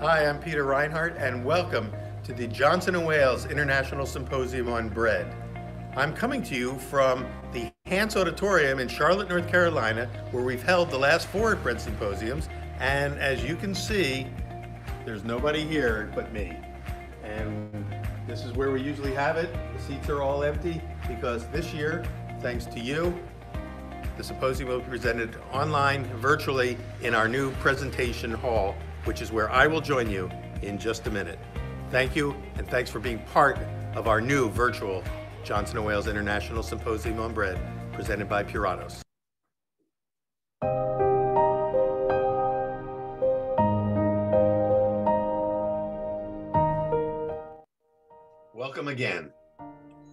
Hi, I'm Peter Reinhardt, and welcome to the Johnson & Wales International Symposium on Bread. I'm coming to you from the Hance Auditorium in Charlotte, North Carolina, where we've held the last 4 bread symposiums, and as you can see, there's nobody here but me. And this is where we usually have it. The seats are all empty because this year, thanks to you, the symposium will be presented online, virtually, in our new presentation hall, which is where I will join you in just a minute. Thank you, and thanks for being part of our new virtual Johnson & Wales International Symposium on Bread, presented by Puratos. Welcome again.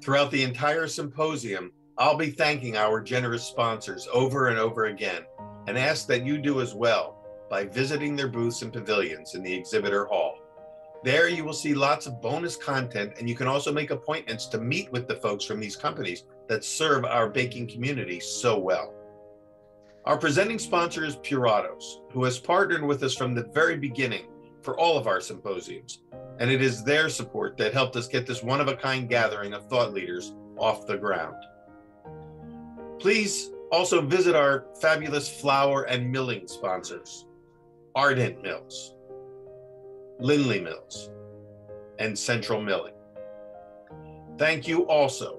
Throughout the entire symposium, I'll be thanking our generous sponsors over and over again, and ask that you do as well by visiting their booths and pavilions in the exhibitor hall. There you will see lots of bonus content, and you can also make appointments to meet with the folks from these companies that serve our baking community so well. Our presenting sponsor is Puratos, who has partnered with us from the very beginning for all of our symposiums, and it is their support that helped us get this one-of-a-kind gathering of thought leaders off the ground. Please also visit our fabulous flour and milling sponsors, Ardent Mills, Lindley Mills, and Central Milling. Thank you also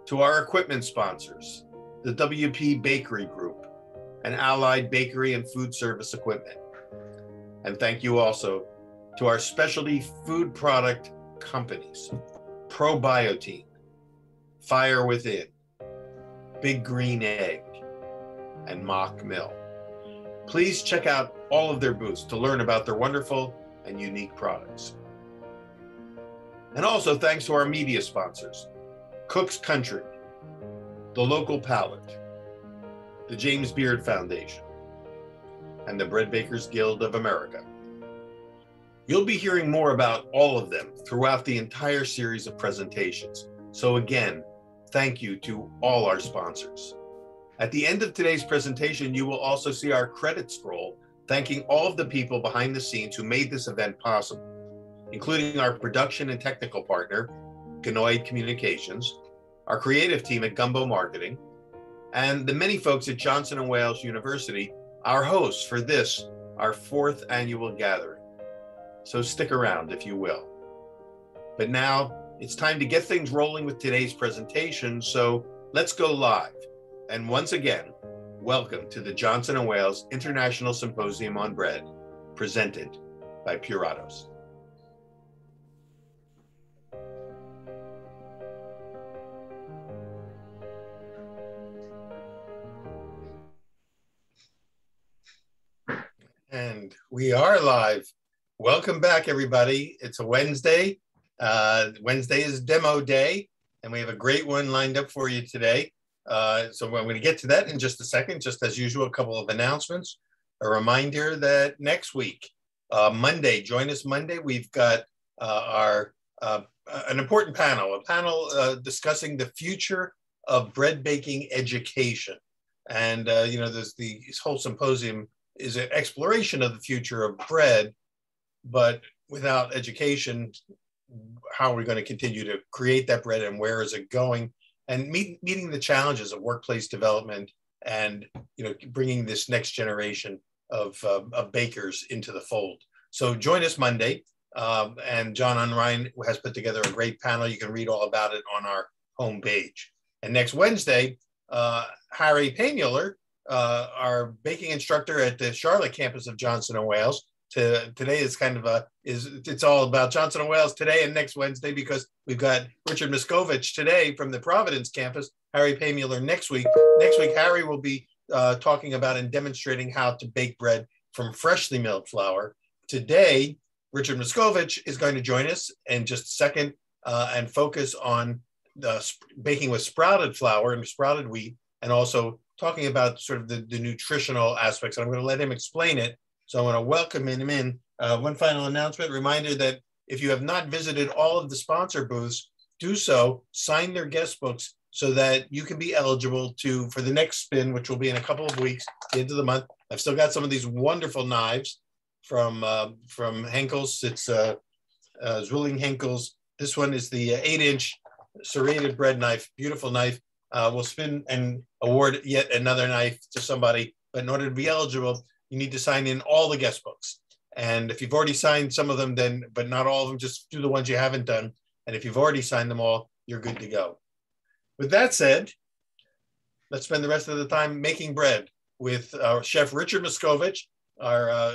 to our equipment sponsors, the WP Bakery Group and Allied Bakery and Food Service Equipment. And thank you also to our specialty food product companies, Probiotine, Fire Within, Big Green Egg, and Mock Mill. Please check out all of their booths to learn about their wonderful and unique products. And also thanks to our media sponsors, Cook's Country, The Local Palate, the James Beard Foundation, and the Bread Bakers Guild of America. You'll be hearing more about all of them throughout the entire series of presentations. So again, thank you to all our sponsors. At the end of today's presentation, you will also see our credit scroll, thanking all of the people behind the scenes who made this event possible, including our production and technical partner, Ganoid Communications, our creative team at Gumbo Marketing, and the many folks at Johnson & Wales University, our hosts for this, our 4th annual gathering. So stick around, if you will. But now, it's time to get things rolling with today's presentation, so let's go live. And once again, welcome to the Johnson & Wales International Symposium on Bread, presented by Puratos. And we are live. Welcome back, everybody. It's a Wednesday. Wednesday is demo day, and we have a great one lined up for you today. So I'm going to get to that in just a second. Just as usual, a couple of announcements. A reminder that next week, Monday, join us Monday. We've got an important panel, discussing the future of bread baking education. And, this whole symposium is an exploration of the future of bread, but without education, how are we going to continue to create that bread and where is it going? And meeting the challenges of workplace development and bringing this next generation of bakers into the fold. So join us Monday, and John Unrein has put together a great panel. You can read all about it on our homepage. And next Wednesday, Harry Paymuller, our baking instructor at the Charlotte campus of Johnson & Wales. Today is it's all about Johnson & Wales today and next Wednesday, because we've got Richard Miscovich today from the Providence campus, Harry Paymuller next week. Next week, Harry will be talking about and demonstrating how to bake bread from freshly milled flour. Today, Richard Miscovich is going to join us in just a second and focus on baking with sprouted flour and sprouted wheat, and also talking about sort of the nutritional aspects. And I'm going to let him explain it. So I want to welcome him in. One final announcement, reminder that if you have not visited all of the sponsor booths, do so, sign their guest books so that you can be eligible for the next spin, which will be in a couple of weeks, the end of the month. I've still got some of these wonderful knives from Henkel's. It's Zwilling Henkel's. This one is the 8-inch serrated bread knife, beautiful knife. We'll spin and award yet another knife to somebody, but in order to be eligible, you need to sign in all the guest books. And if you've already signed some of them, then, but not all of them, just do the ones you haven't done. And if you've already signed them all, you're good to go. With that said, let's spend the rest of the time making bread with our chef Richard Miscovich, our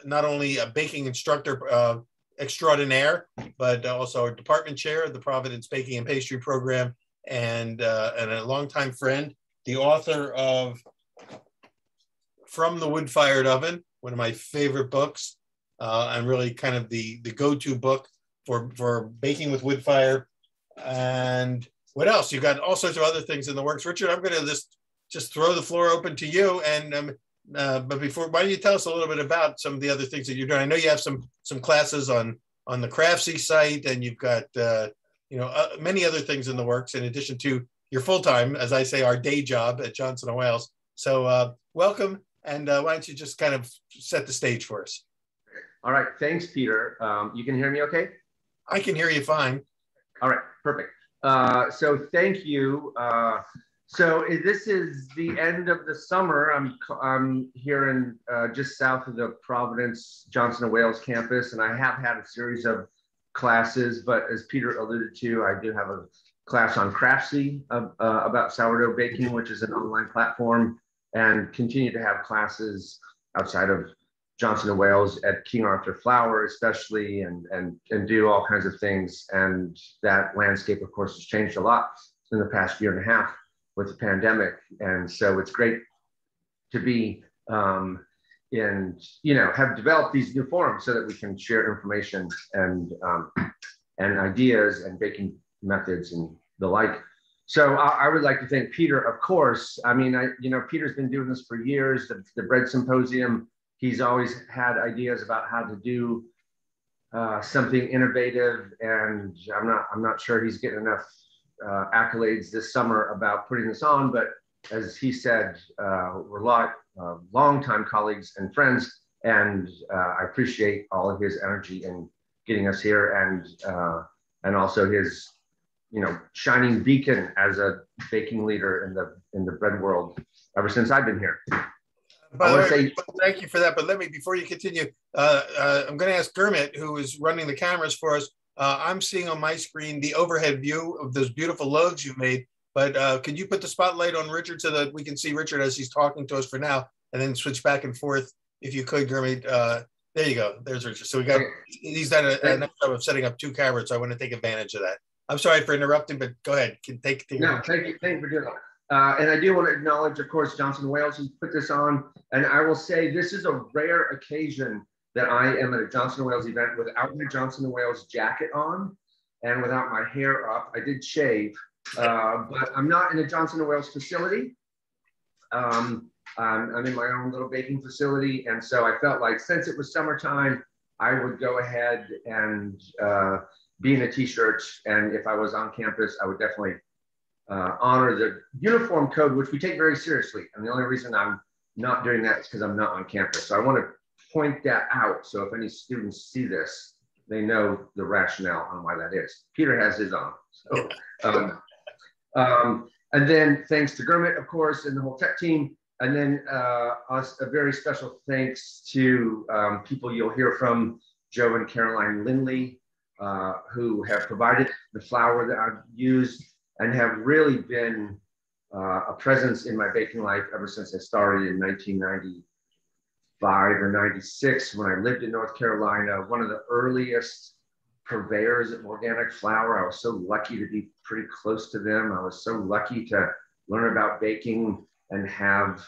not only a baking instructor extraordinaire, but also our department chair of the Providence Baking and Pastry Program, and a longtime friend, the author of From the Wood-Fired Oven, one of my favorite books, and really kind of the go-to book for baking with wood fire. And what else? You've got all sorts of other things in the works. Richard, I'm going to just throw the floor open to you. And but before, why don't you tell us a little bit about some of the other things that you're doing? I know you have some classes on the Craftsy site, and you've got many other things in the works in addition to your full-time, as I say, our day job at Johnson & Wales. So welcome, and why don't you just kind of set the stage for us? All right, thanks, Peter. You can hear me okay? I can hear you fine. All right, perfect. So thank you. So this is the end of the summer. I'm here in just south of the Providence Johnson & Wales campus, and I have had a series of classes, but as Peter alluded to, I do have a class on Craftsy about sourdough baking, which is an online platform, and continue to have classes outside of Johnson & Wales at King Arthur Flour, especially, and do all kinds of things. And that landscape, of course, has changed a lot in the past year and a half with the pandemic. And so it's great to be have developed these new forums so that we can share information and ideas and baking methods and the like. So I would like to thank Peter, of course. I mean, Peter's been doing this for years, the Bread Symposium. He's always had ideas about how to do something innovative, and I'm not sure he's getting enough accolades this summer about putting this on. But as he said, we're longtime colleagues and friends, and I appreciate all of his energy in getting us here, and also his shining beacon as a baking leader in the bread world ever since I've been here. By the way, thank you for that. But before you continue, I'm going to ask Gurmit, who is running the cameras for us. I'm seeing on my screen the overhead view of those beautiful loaves you've made. But could you put the spotlight on Richard so that we can see Richard as he's talking to us for now, and then switch back and forth if you could, Gurmit. There you go. There's Richard. So he's done a nice job of setting up two cameras. So I want to take advantage of that. I'm sorry for interrupting, but go ahead. No, thank you for doing that. And I do want to acknowledge, of course, Johnson & Wales who put this on. And I will say this is a rare occasion that I am at a Johnson & Wales event without my Johnson & Wales jacket on and without my hair up. I did shave, but I'm not in a Johnson & Wales facility. I'm in my own little baking facility. And so I felt like since it was summertime, I would go ahead and be in a t-shirt. And if I was on campus, I would definitely honor the uniform code, which we take very seriously. And the only reason I'm not doing that is because I'm not on campus. So I want to point that out. So if any students see this, they know the rationale on why that is. Peter has his on. So, and then thanks to Gurmit, of course, and the whole tech team. And then a very special thanks to people you'll hear from, Joe and Caroline Lindley, who have provided the flour that I've used and have really been a presence in my baking life ever since I started in 1995 or 96 when I lived in North Carolina. One of the earliest purveyors of organic flour. I was so lucky to be pretty close to them. I was so lucky to learn about baking and have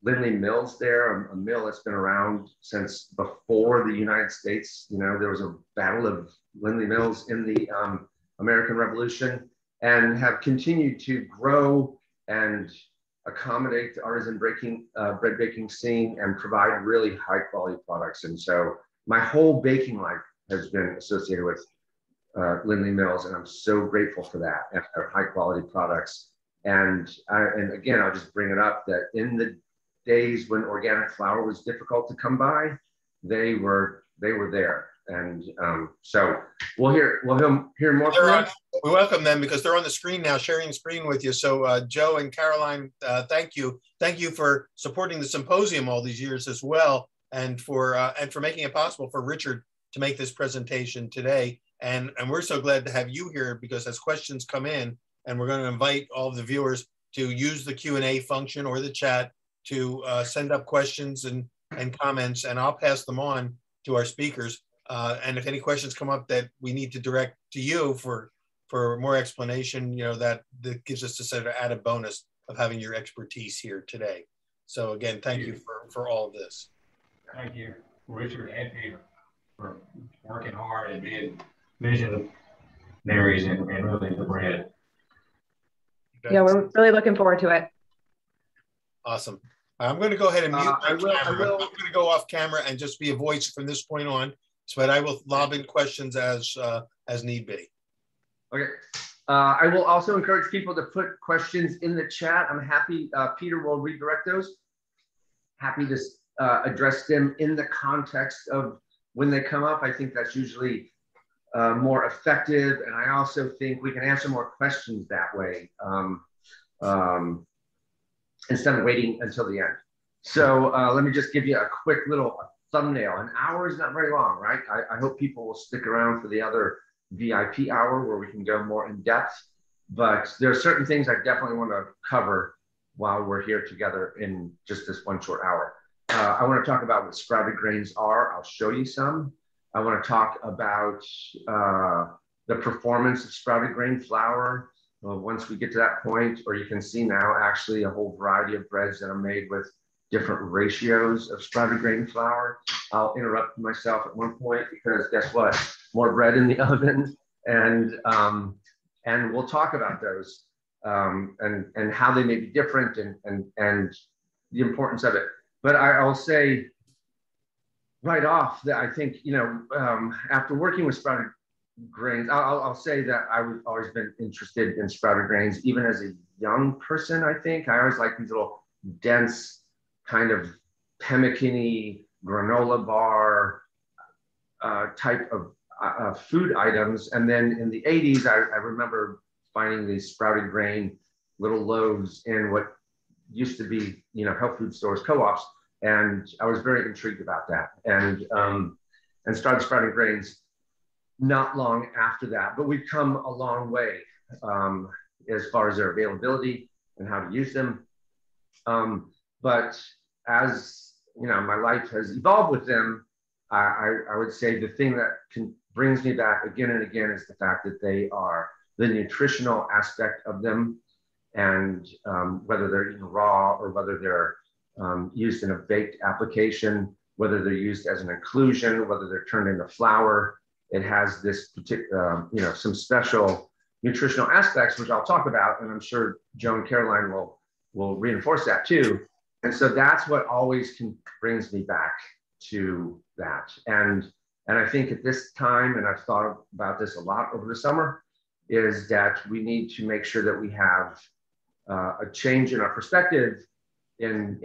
Lindley Mills there, a mill that's been around since before the United States. There was a battle of Lindley Mills in the American Revolution, and have continued to grow and accommodate the artisan bread baking scene and provide really high quality products. And so my whole baking life has been associated with Lindley Mills, and I'm so grateful for that and their high quality products. And again, I'll just bring it up that in the days when organic flour was difficult to come by, they were there. And so we'll hear more from them. We welcome them because they're on the screen now, sharing the screen with you. So Joe and Caroline, thank you. Thank you for supporting the symposium all these years as well, and for making it possible for Richard to make this presentation today. And we're so glad to have you here, because as questions come in, and we're going to invite all of the viewers to use the Q&A function or the chat to send up questions and comments, and I'll pass them on to our speakers. And if any questions come up that we need to direct to you for more explanation, you know, that gives us a sort of added bonus of having your expertise here today. So again, thank you for all of this. Thank you, Richard and Peter, for working hard and being visionaries and really the bread. Yeah, we're really looking forward to it. Awesome. I'm going to go ahead and mute my camera. I'm going to go off camera and just be a voice from this point on, but I will lob in questions as need be. Okay. I will also encourage people to put questions in the chat. I'm happy, Peter will redirect those. Happy to address them in the context of when they come up. I think that's usually more effective. And I also think we can answer more questions that way instead of waiting until the end. So let me just give you a quick little thumbnail. An hour is not very long, right? I hope people will stick around for the other VIP hour where we can go more in depth. But there are certain things I definitely want to cover while we're here together in just this one short hour. I want to talk about what sprouted grains are. I'll show you some. I want to talk about the performance of sprouted grain flour once we get to that point, or you can see now actually a whole variety of breads that are made with different ratios of sprouted grain flour. I'll interrupt myself at one point because guess what? More bread in the oven, and we'll talk about those and how they may be different and the importance of it. But I'll say right off that I think, you know, after working with sprouted grains, I'll say that I've always been interested in sprouted grains, even as a young person. I think I always like these little dense kind of pemmican-y granola bar type of food items. And then in the 80s, I remember finding these sprouted grain little loaves in what used to be, you know, health food stores, co-ops. And I was very intrigued about that, and started sprouting grains not long after that. But we've come a long way as far as their availability and how to use them. But as you know, my life has evolved with them. I would say the thing that brings me back again and again is the fact that they are the nutritional aspect of them, and whether they're eaten raw or whether they're used in a baked application, whether they're used as an inclusion, whether they're turned into flour, it has this particular, you know, some special nutritional aspects, which I'll talk about, and I'm sure Joe and Caroline will reinforce that too. And so that's what always brings me back to that. And I think at this time, and I've thought about this a lot over the summer, is that we need to make sure that we have a change in our perspective in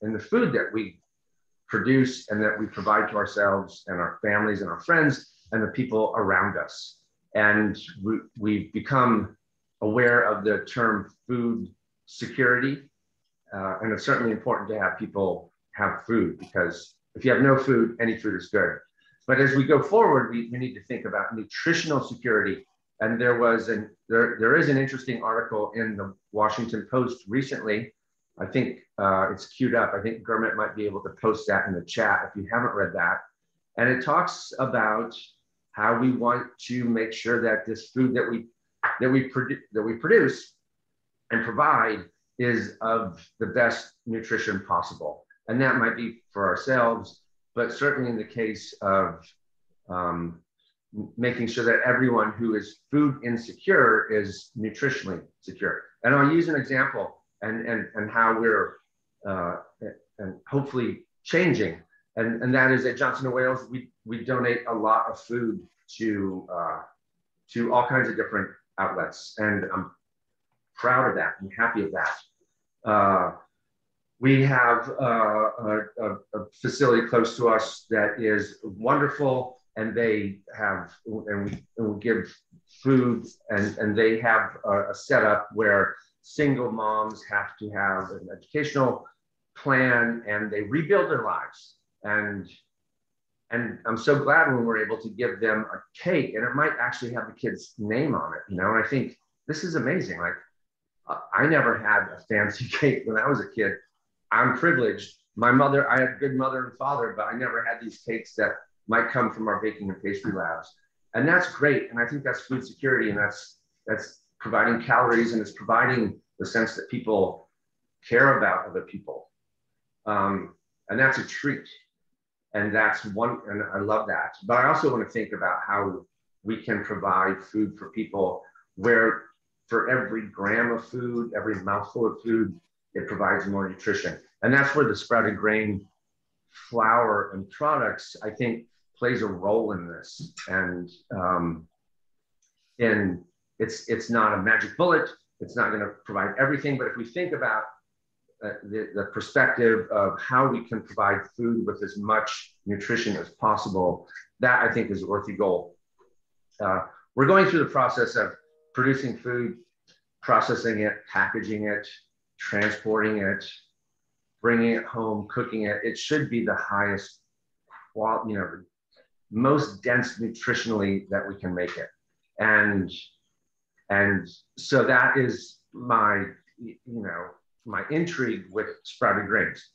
the food that we produce and that we provide to ourselves and our families and our friends and the people around us. And we've become aware of the term food security. And it's certainly important to have people have food, because if you have no food, any food is good. But as we go forward, we need to think about nutritional security. And there is an interesting article in the Washington Post recently. I think it's queued up. I think Gurmit might be able to post that in the chat if you haven't read that. And it talks about how we want to make sure that this food that we produce and provide is of the best nutrition possible. And that might be for ourselves, but certainly in the case of making sure that everyone who is food insecure is nutritionally secure. And I'll use an example and how we're and hopefully changing. And that is at Johnson & Wales, we donate a lot of food to all kinds of different outlets. And I'm proud of that and happy of that. We have a facility close to us that is wonderful, and they have, and we give food, and they have a setup where single moms have to have an educational plan, and they rebuild their lives. And I'm so glad when we're able to give them a cake, and it might actually have the kid's name on it, you know. And I think this is amazing. Like, I never had a fancy cake when I was a kid. I'm privileged. My mother, I had a good mother and father, but I never had these cakes that might come from our baking and pastry labs. And that's great. And I think that's food security, and that's providing calories, and it's providing the sense that people care about other people. And that's a treat. And that's one, and I love that. But I also want to think about how we can provide food for people where for every gram of food, every mouthful of food, it provides more nutrition. And that's where the sprouted grain flour and products, I think, plays a role in this. And it's not a magic bullet. It's not going to provide everything. But if we think about the perspective of how we can provide food with as much nutrition as possible, that I think is a worthy goal. We're going through the process of producing food, processing it, packaging it, transporting it, bringing it home, cooking it. It should be the highest quality, you know, most dense nutritionally that we can make it. And so that is my, you know, my intrigue with sprouted grains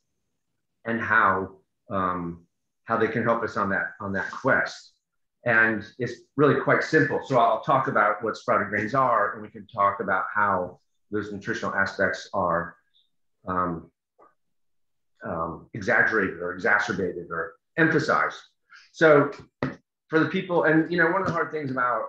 and how they can help us on that quest. And it's really quite simple. So I'll talk about what sprouted grains are, and we can talk about how those nutritional aspects are exaggerated or exacerbated or emphasized. So for the people, and you know, one of the hard things about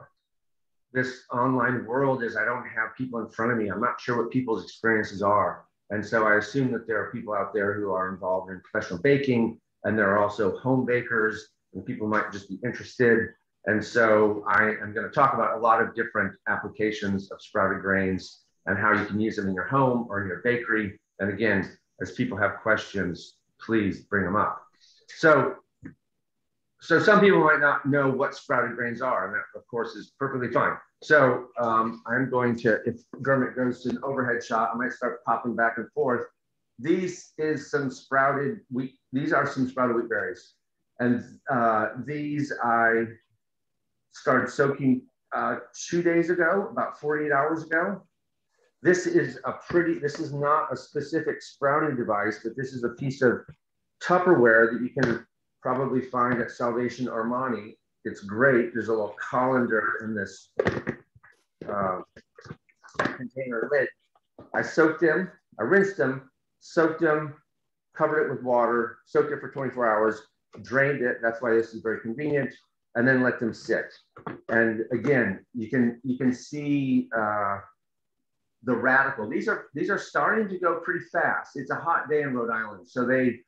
this online world is I don't have people in front of me. I'm not sure what people's experiences are. And so I assume that there are people out there who are involved in professional baking, and there are also home bakers, and people might just be interested. And so I am going to talk about a lot of different applications of sprouted grains and how you can use them in your home or in your bakery. And again, as people have questions, please bring them up. So some people might not know what sprouted grains are, and that of course is perfectly fine. So I'm going to, if Gurmit goes to an overhead shot, I might start popping back and forth. These are some sprouted wheat berries. And these I started soaking 2 days ago, about 48 hours ago. This is not a specific sprouting device, but this is a piece of Tupperware that you can probably find at Salvation Armani. It's great. There's a little colander in this container lid. I soaked them, I rinsed them, soaked them, covered it with water, soaked it for 24 hours, drained it. That's why this is very convenient, and then let them sit. And again, you can see the radicle. These are starting to go pretty fast. It's a hot day in Rhode Island, so they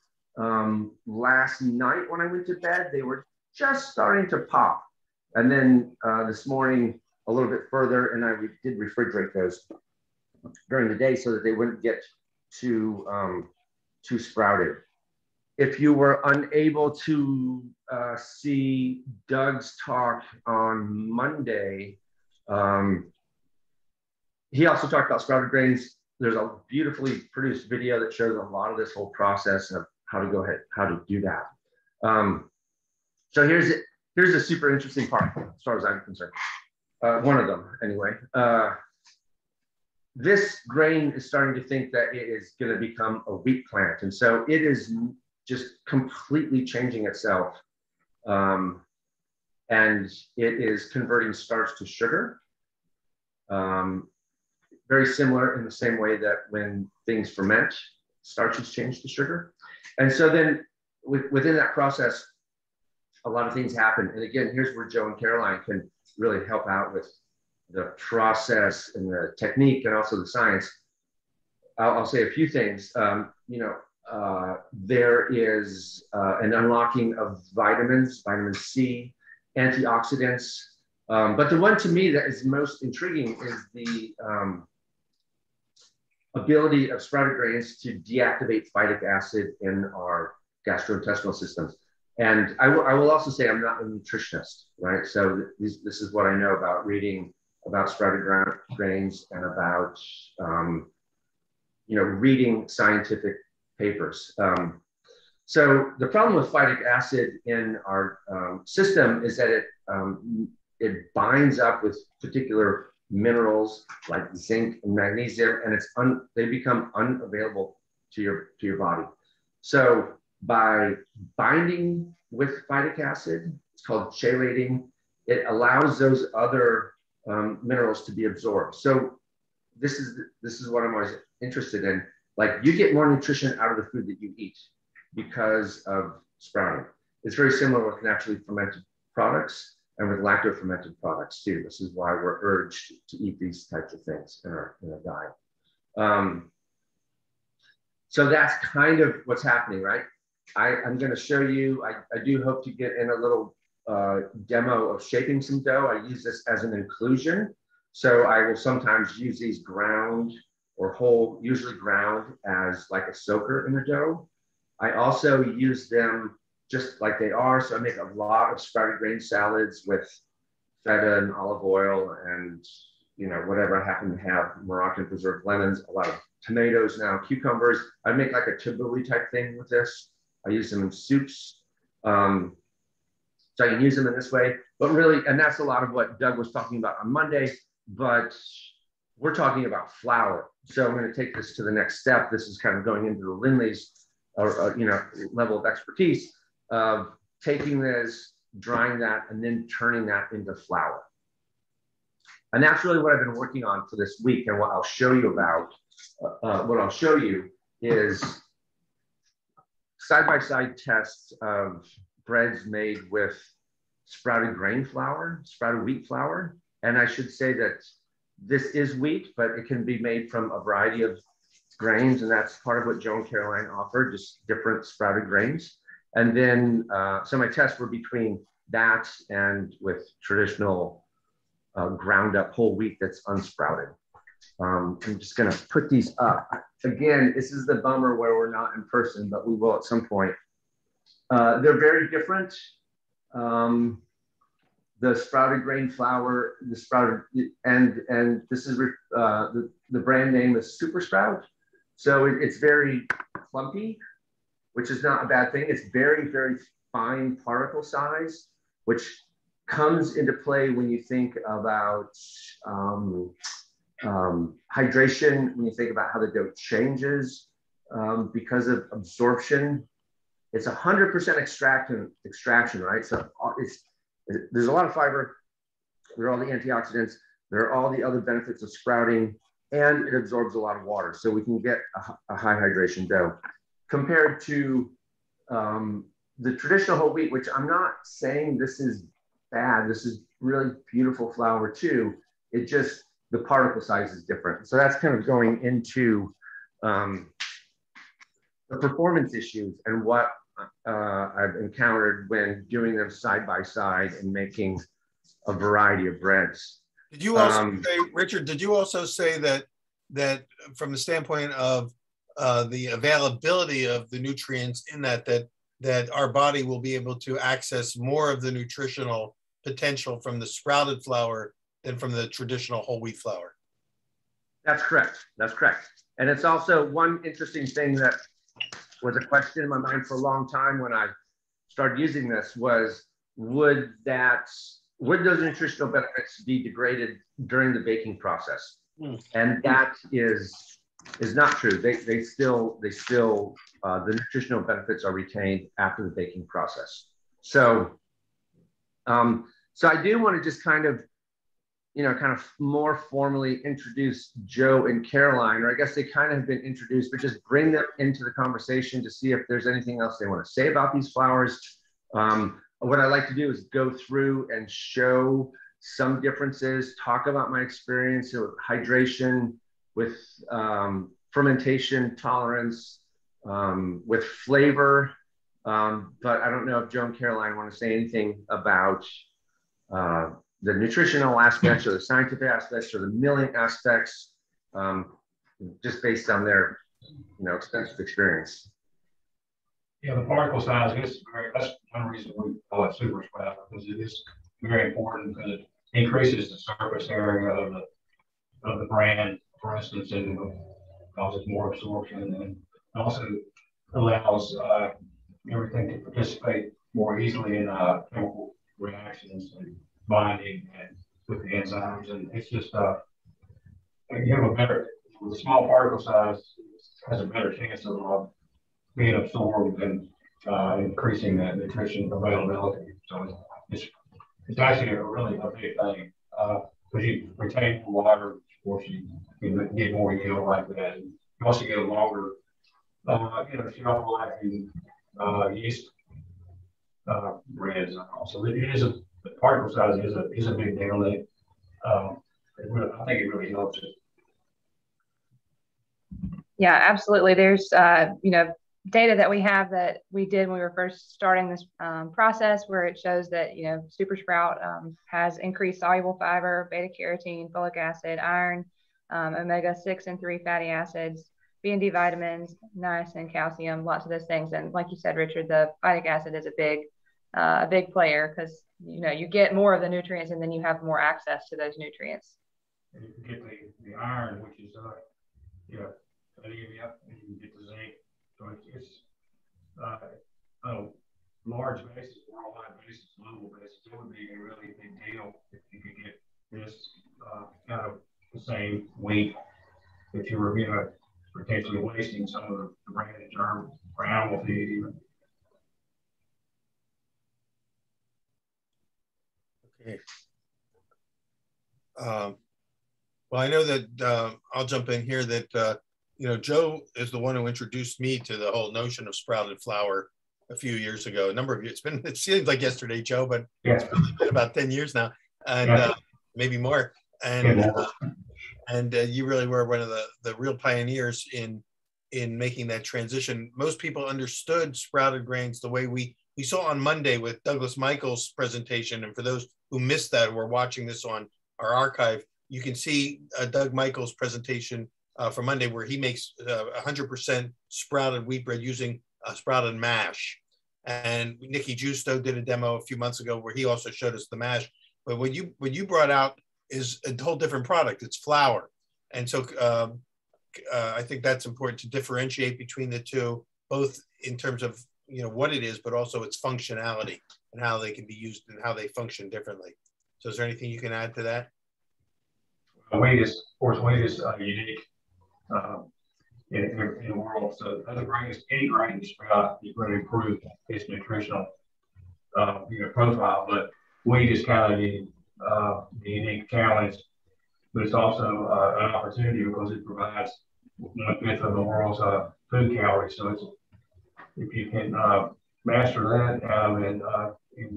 last night when I went to bed, they were just starting to pop, and then this morning a little bit further, and I did refrigerate those during the day so that they wouldn't get too sprouted. If you were unable to see Doug's talk on Monday, he also talked about sprouted grains. There's a beautifully produced video that shows a lot of this whole process of how to do that. So here's a super interesting part as far as I'm concerned. One of them anyway. This grain is starting to think that it is going to become a wheat plant. And so it is just completely changing itself. And it is converting starch to sugar. Very similar in the same way that when things ferment, starches change to sugar. And so then within that process, a lot of things happen. And again, here's where Joe and Caroline can really help out with the process and the technique and also the science. I'll say a few things. There is an unlocking of vitamins, vitamin C, antioxidants. But the one to me that is most intriguing is ability of sprouted grains to deactivate phytic acid in our gastrointestinal systems. And I will also say I'm not a nutritionist, right? So this is what I know about reading about sprouted grains and about, reading scientific papers. So the problem with phytic acid in our system is that it binds up with particular minerals like zinc and magnesium, and they become unavailable to your body. So by binding with phytic acid, it's called chelating, it allows those other minerals to be absorbed. So this is what I'm always interested in. Like, you get more nutrition out of the food that you eat because of sprouting. It's very similar with naturally fermented products and with lacto-fermented products too. This is why we're urged to eat these types of things in our diet. So that's kind of what's happening, right? I'm going to show you, I do hope to get in a little demo of shaping some dough. I use this as an inclusion. So I will sometimes use these ground or whole, usually ground, as like a soaker in the dough. I also use them just like they are. So I make a lot of sprouted grain salads with feta and olive oil and, whatever I happen to have, Moroccan preserved lemons, a lot of tomatoes now, cucumbers. I make like a tabbouleh type thing with this. I use them in soups. So I can use them in this way, but really, and that's a lot of what Doug was talking about on Monday, but we're talking about flour. So I'm going to take this to the next step. This is kind of going into the Lindley's level of expertise of taking this, drying that, and then turning that into flour. And that's really what I've been working on for this week. And what I'll show you is side-by-side tests of breads made with sprouted grain flour, sprouted wheat flour. And I should say that this is wheat, but it can be made from a variety of grains. And that's part of what Joe and Caroline offered, just different sprouted grains. And then, so my tests were between that and with traditional ground up whole wheat that's unsprouted. I'm just gonna put these up. Again, this is the bummer where we're not in person, but we will at some point. They're very different. The sprouted grain flour, and this is the brand name is Super Sprout. So it's very clumpy, which is not a bad thing. It's very, very fine particle size, which comes into play when you think about hydration, when you think about how the dough changes because of absorption. It's 100% extraction, right? So there's a lot of fiber, there are all the antioxidants, there are all the other benefits of sprouting, and it absorbs a lot of water. So we can get a high hydration dough compared to the traditional whole wheat, which I'm not saying this is bad. This is really beautiful flour too. It just, the particle size is different. So that's kind of going into the performance issues and what I've encountered when doing them side by side and making a variety of breads. Did you also say, Richard, did you also say that from the standpoint of the availability of the nutrients in that our body will be able to access more of the nutritional potential from the sprouted flour than from the traditional whole wheat flour? That's correct. That's correct. And it's also one interesting thing that was a question in my mind for a long time when I started using this was, would those nutritional benefits be degraded during the baking process? And that is not true. They still the nutritional benefits are retained after the baking process. So I do want to just kind of more formally introduce Joe and Caroline, or I guess they kind of have been introduced, but just bring them into the conversation to see if there's anything else they want to say about these flours. What I like to do is go through and show some differences, talk about my experience with hydration, with fermentation tolerance, with flavor. But I don't know if Joe and Caroline want to say anything about the nutritional aspects or the scientific aspects or the milling aspects. just based on their, extensive experience. Yeah, the particle size is that's one reason we call it super sprout, because it is very important, because it increases the surface area of the brand, for instance, and causes more absorption, and also allows everything to participate more easily in chemical reactions and binding and with the enzymes. And it's just you have a better, with a small particle size, has a better chance of being absorbed and increasing that nutrition availability. So it's actually a really a big thing, because you retain water, of course you get more yield like that. And you also get a longer shelf life in yeast breads. So the particle size is a big deal. I think it really helps it. Yeah, absolutely. There's, data that we have that we did when we were first starting this process, where it shows that, Super Sprout has increased soluble fiber, beta carotene, folic acid, iron, omega-6 and 3 fatty acids, B and D vitamins, niacin, calcium, lots of those things. And like you said, Richard, the phytic acid is a big player, because, you get more of the nutrients and then you have more access to those nutrients. And you can get the iron, which is anemia, and you can get the zinc. So it's large basis, worldwide basis, global basis. It would be a really big deal if you could get this out of the same week that you were, potentially wasting some of the branded germ for animal feed even. Okay. Well, I know that I'll jump in here that Joe is the one who introduced me to the whole notion of sprouted flour a few years ago. A number of years. It seems like yesterday, Joe, but it's probably been about 10 years now, and maybe more. And you really were one of the real pioneers in making that transition. Most people understood sprouted grains the way we saw on Monday with Douglas Michael's presentation. And for those who missed that, we're watching this on our archive, you can see Doug Michael's presentation for Monday, where he makes 100% sprouted wheat bread using sprouted mash. And Nikki Justo did a demo a few months ago where he also showed us the mash. But what you brought out is a whole different product. It's flour. And so I think that's important to differentiate between the two, both in terms of what it is, but also its functionality and how they can be used and how they function differently. So is there anything you can add to that? Wheat is unique in the world. So other grains, any grain you sprout, you're going to improve its nutritional profile. But wheat is kind of the unique challenge, but it's also an opportunity, because it provides 1/5 of the world's food calories. So if you can master that and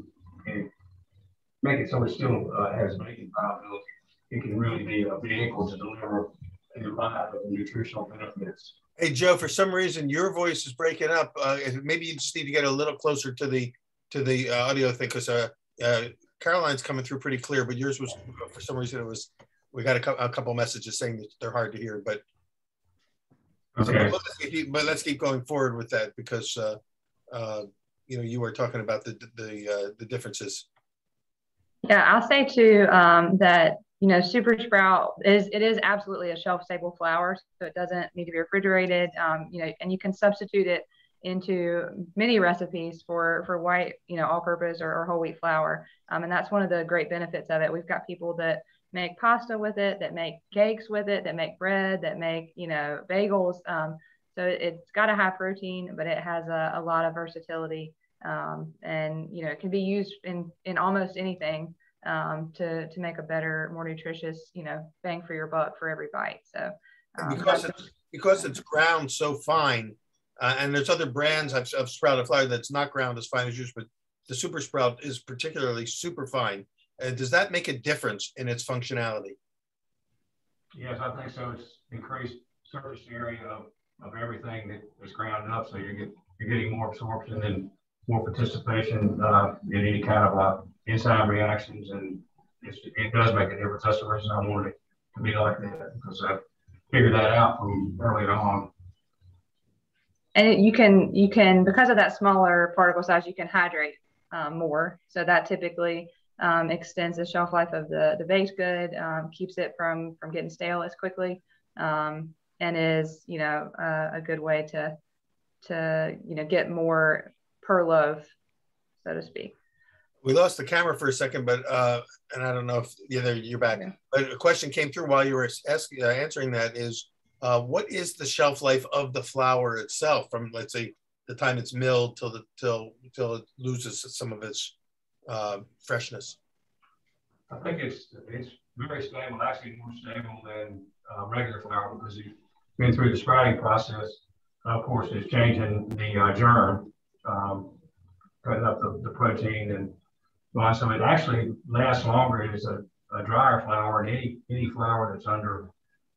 make it so it still has baking viability, it can really be a vehicle to deliver a lot of nutritional benefits. Hey, Joe, for some reason, your voice is breaking up. Maybe you just need to get a little closer to the audio thing, because Caroline's coming through pretty clear, but yours was, for some reason, we got a couple messages saying that they're hard to hear, but okay. But let's keep going forward with that, because you were talking about the differences. Yeah, I'll say too that Super Sprout is absolutely a shelf-stable flour, so it doesn't need to be refrigerated. And you can substitute it into many recipes for white, all-purpose or whole wheat flour. And that's one of the great benefits of it. We've got people that make pasta with it, that make cakes with it, that make bread, that make bagels. So it's got a high protein, but it has a lot of versatility, and it can be used in almost anything to make a better, more nutritious bang for your buck for every bite. So because it's ground so fine, and there's other brands of sprouted flour that's not ground as fine as yours, but the Super Sprout is particularly super fine. Does that make a difference in its functionality? Yes, I think so. It's increased surface area of everything that is ground up, so you're getting more absorption and more participation in any kind of enzyme reactions, and it does make a difference. That's the reason I wanted it to be like that, because figure that out from early on. And you can because of that smaller particle size, you can hydrate more. So that typically extends the shelf life of the baked good, keeps it from getting stale as quickly, and is a good way to get more per loaf, so to speak. We lost the camera for a second, but and I don't know if you're back. Yeah. But a question came through while you were answering that is, what is the shelf life of the flour itself from, let's say, the time it's milled till it loses some of its freshness? I think it's very stable, actually more stable than regular flour, because you've been through the sprouting process. Of course, it's changing the germ, cutting up the protein, and so it actually lasts longer. It is a drier flour, and any flour that's under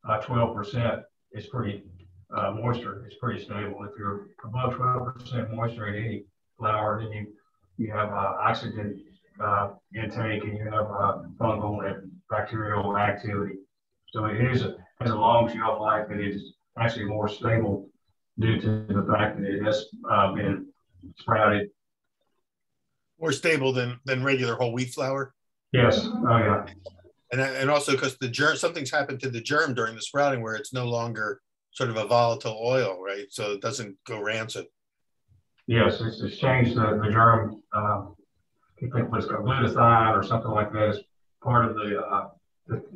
12% is pretty moisture. It's pretty stable. If you're above 12% moisture in any flour, then you have oxygen intake, and you have fungal and bacterial activity. So it has a long shelf life, and it is actually more stable due to the fact that it has been sprouted. More stable than regular whole wheat flour? Yes. Oh, yeah. And also because the germ, something's happened to the germ during the sprouting where it's no longer sort of a volatile oil, right? So it doesn't go rancid. Yes, it's changed the germ. I think what's called glutathione or something like that is part of the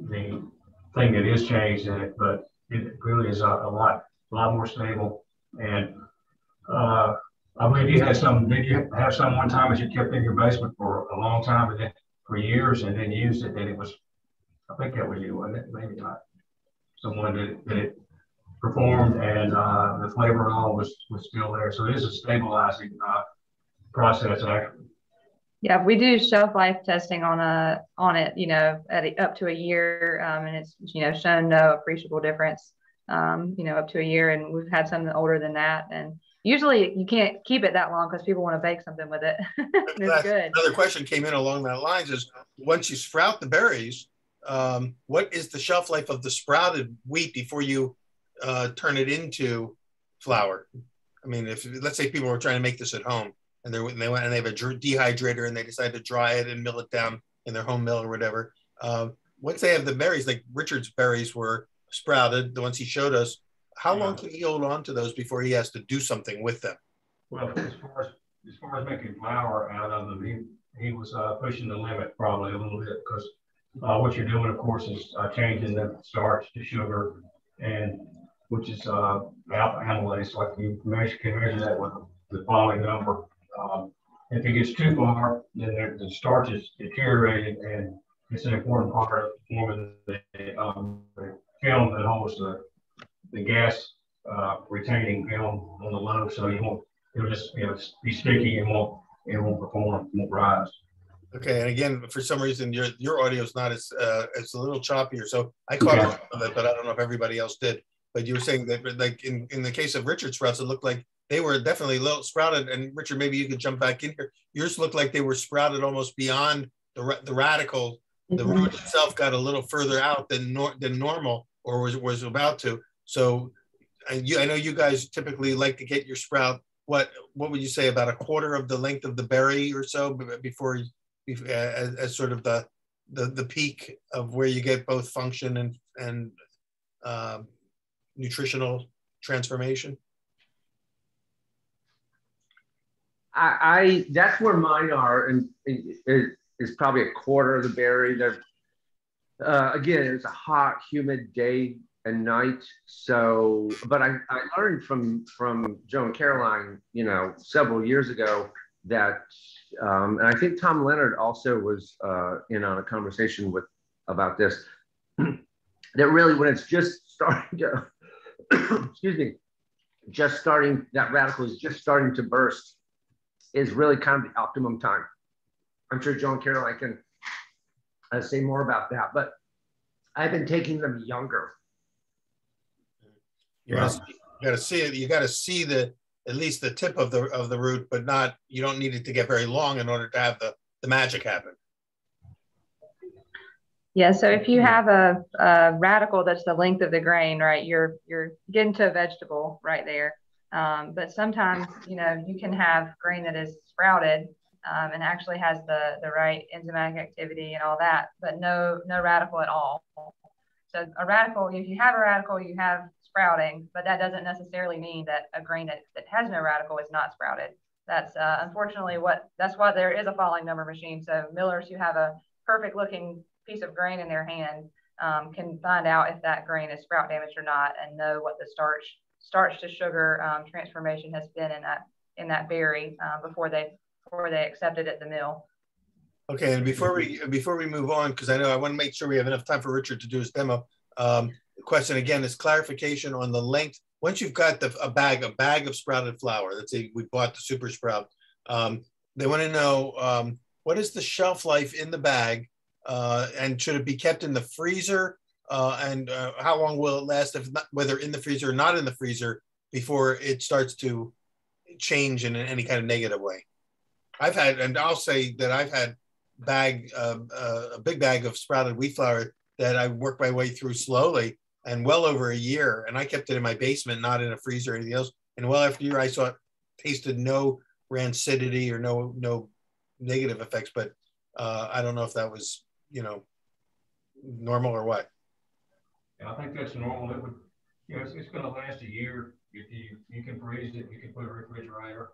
thing that is changed in it, but it really is a lot more stable. And I believe you had some. Did you have some one time that you kept in your basement for a long time, and then for years, and then used it? And it was, I think that was you, wasn't it? Maybe not. Someone that it performed, and the flavor and all was still there. So it is a stabilizing process, actually. Yeah, we do shelf life testing on it, at up to a year, and it's shown no appreciable difference, up to a year, and we've had some older than that, and usually you can't keep it that long because people want to bake something with it. It's good. Another question came in along that lines is, once you sprout the berries, what is the shelf life of the sprouted wheat before you turn it into flour? I mean, if let's say people were trying to make this at home, and they went and they have a dehydrator and they decide to dry it and mill it down in their home mill or whatever. Once they have the berries, like Richard's berries were sprouted, the ones he showed us, how long can he hold on to those before he has to do something with them? Well, as far as making flour out of them, he was pushing the limit probably a little bit, because what you're doing, of course, is changing the starch to sugar, and which is alpha amylase. Like you can measure that with the following number. If it gets too far, then the starch is deteriorated, and it's an important part of forming the film that holds the gas retaining film on the loaf, so it'll just be sticky and won't perform, won't rise. Okay, and again, for some reason your audio is not as it's a little choppier, so I caught up with it, but I don't know if everybody else did. But you were saying that, like in the case of Richard sprouts, it looked like they were definitely little sprouted. And Richard, maybe you could jump back in here. Yours looked like they were sprouted almost beyond the radicle. The root itself got a little further out than normal, or was about to. So, I know you guys typically like to get your sprout. What would you say, about a quarter of the length of the berry or so before as sort of the peak of where you get both function and nutritional transformation? That's where mine are, and is probably a quarter of the berry. They're again, it's a hot, humid day and night. So, but I learned from Joe and Caroline, several years ago that, and I think Tom Leonard also was in on a conversation about this. That really, when it's just starting to, excuse me, that radicle is just starting to burst, is really kind of the optimum time. I'm sure Joe and Caroline can say more about that, but I've been taking them younger. You got to see it. You got to see at least the tip of the root, but not. You don't need it to get very long in order to have the magic happen. Yeah, so if you have a radicle that's the length of the grain, right, you're getting to a vegetable right there. But sometimes, you know, you can have grain that is sprouted and actually has the right enzymatic activity and all that, but no radicle at all. So a radical, if you have a radical, you have sprouting, but that doesn't necessarily mean that a grain that has no radical is not sprouted. That's unfortunately that's why there is a falling number machine. So millers who have a perfect looking piece of grain in their hand can find out if that grain is sprout damaged or not, and know what the starch to sugar transformation has been in that berry before they accept it at the mill. Okay, and before we move on, because I know I want to make sure we have enough time for Richard to do his demo. The question again is clarification on the length. Once you've got a bag of sprouted flour, let's say we bought the super sprout, they want to know what is the shelf life in the bag, and should it be kept in the freezer, and how long will it last, if not, whether in the freezer or not in the freezer, before it starts to change in any kind of negative way. I'll say that I've had a big bag of sprouted wheat flour that I worked my way through slowly and well over a year, and I kept it in my basement, not in a freezer or anything else. And well after a year, I saw it tasted no rancidity or no negative effects, but I don't know if that was, you know, normal or what. Yeah, I think that's normal. It would, you know, it's going to last a year. If you can freeze it, you can put it in a refrigerator.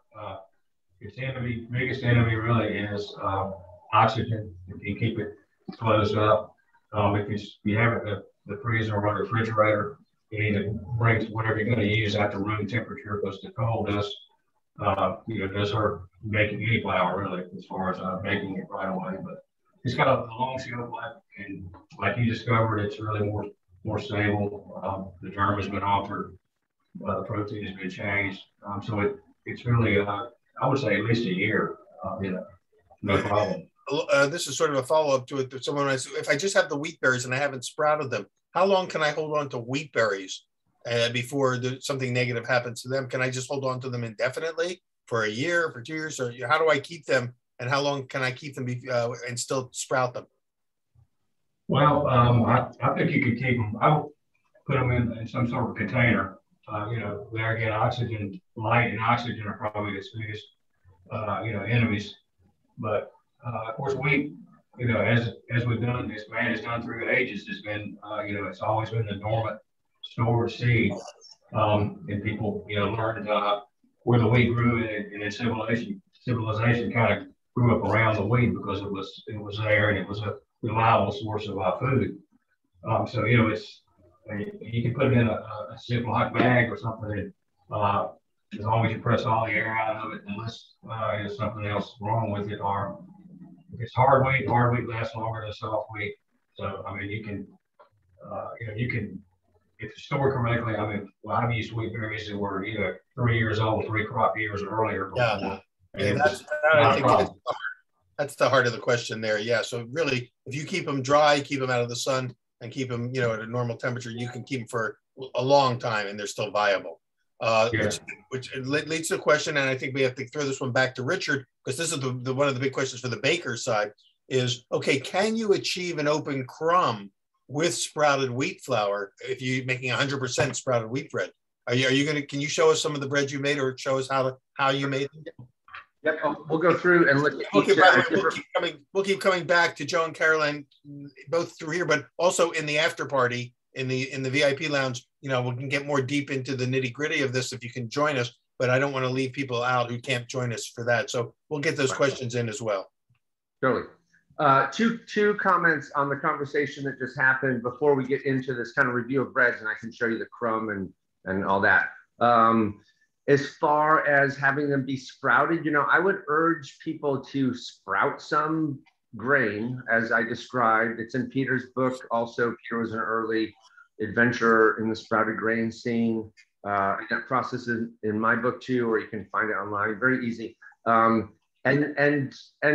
Its biggest enemy really is oxygen. If you keep it closed up, if you have it in the freezer or the refrigerator, you need to bring whatever you're going to use at the room temperature, because the cold does hurt making any flour really, as far as making it right away. But it's got a long shelf life, and like you discovered, it's really more stable. The germ has been altered, the protein has been changed, so it's really I would say at least a year. No problem. This is sort of a follow-up to it. Someone asked, if I just have the wheat berries and I haven't sprouted them, how long can I hold on to wheat berries before something negative happens to them? Can I just hold on to them indefinitely for a year, for 2 years? Or how do I keep them, and how long can I keep them and still sprout them? Well, I think you could keep them. I would put them in some sort of container. There again, light and oxygen are probably its biggest, enemies. But of course, wheat, as we've done, this man has done through the ages, has been, it's always been the dormant stored seed. And people, learned where the wheat grew, and then civilization kind of grew up around the wheat because it was there, and it was a reliable source of food. So, you can put it in a Ziploc bag or something, and as long as you press all the air out of it, unless there's something else wrong with it, or if it's hard wheat lasts longer than soft wheat. So, I mean, you can, if it's stored correctly, I've used wheat berries that were either 3 years old, 3 crop years or earlier. Yeah, that's the heart of the question there. Yeah, so really, if you keep them dry, keep them out of the sun, and keep them, at a normal temperature, you can keep them for a long time, and they're still viable. Which leads to a question, and I think we have to throw this one back to Richard, because this is one of the big questions for the baker side is, okay, can you achieve an open crumb with sprouted wheat flour if you're making 100% sprouted wheat bread? Can you show us some of the bread you made, or show us how you made them? Yep, we'll go through and look at we'll keep coming back to Joe and Caroline, both through here, but also in the after party in the VIP lounge. We can get more deep into the nitty gritty of this if you can join us, but I don't want to leave people out who can't join us for that. So we'll get those questions in as well. Totally. Two comments on the conversation that just happened before we get into this kind of review of breads, and I can show you the crumb and all that. As far as having them be sprouted, I would urge people to sprout some grain, as I described. It's in Peter's book. Also, Peter was an early adventurer in the sprouted grain scene. That process is in my book too, or you can find it online. Very easy. And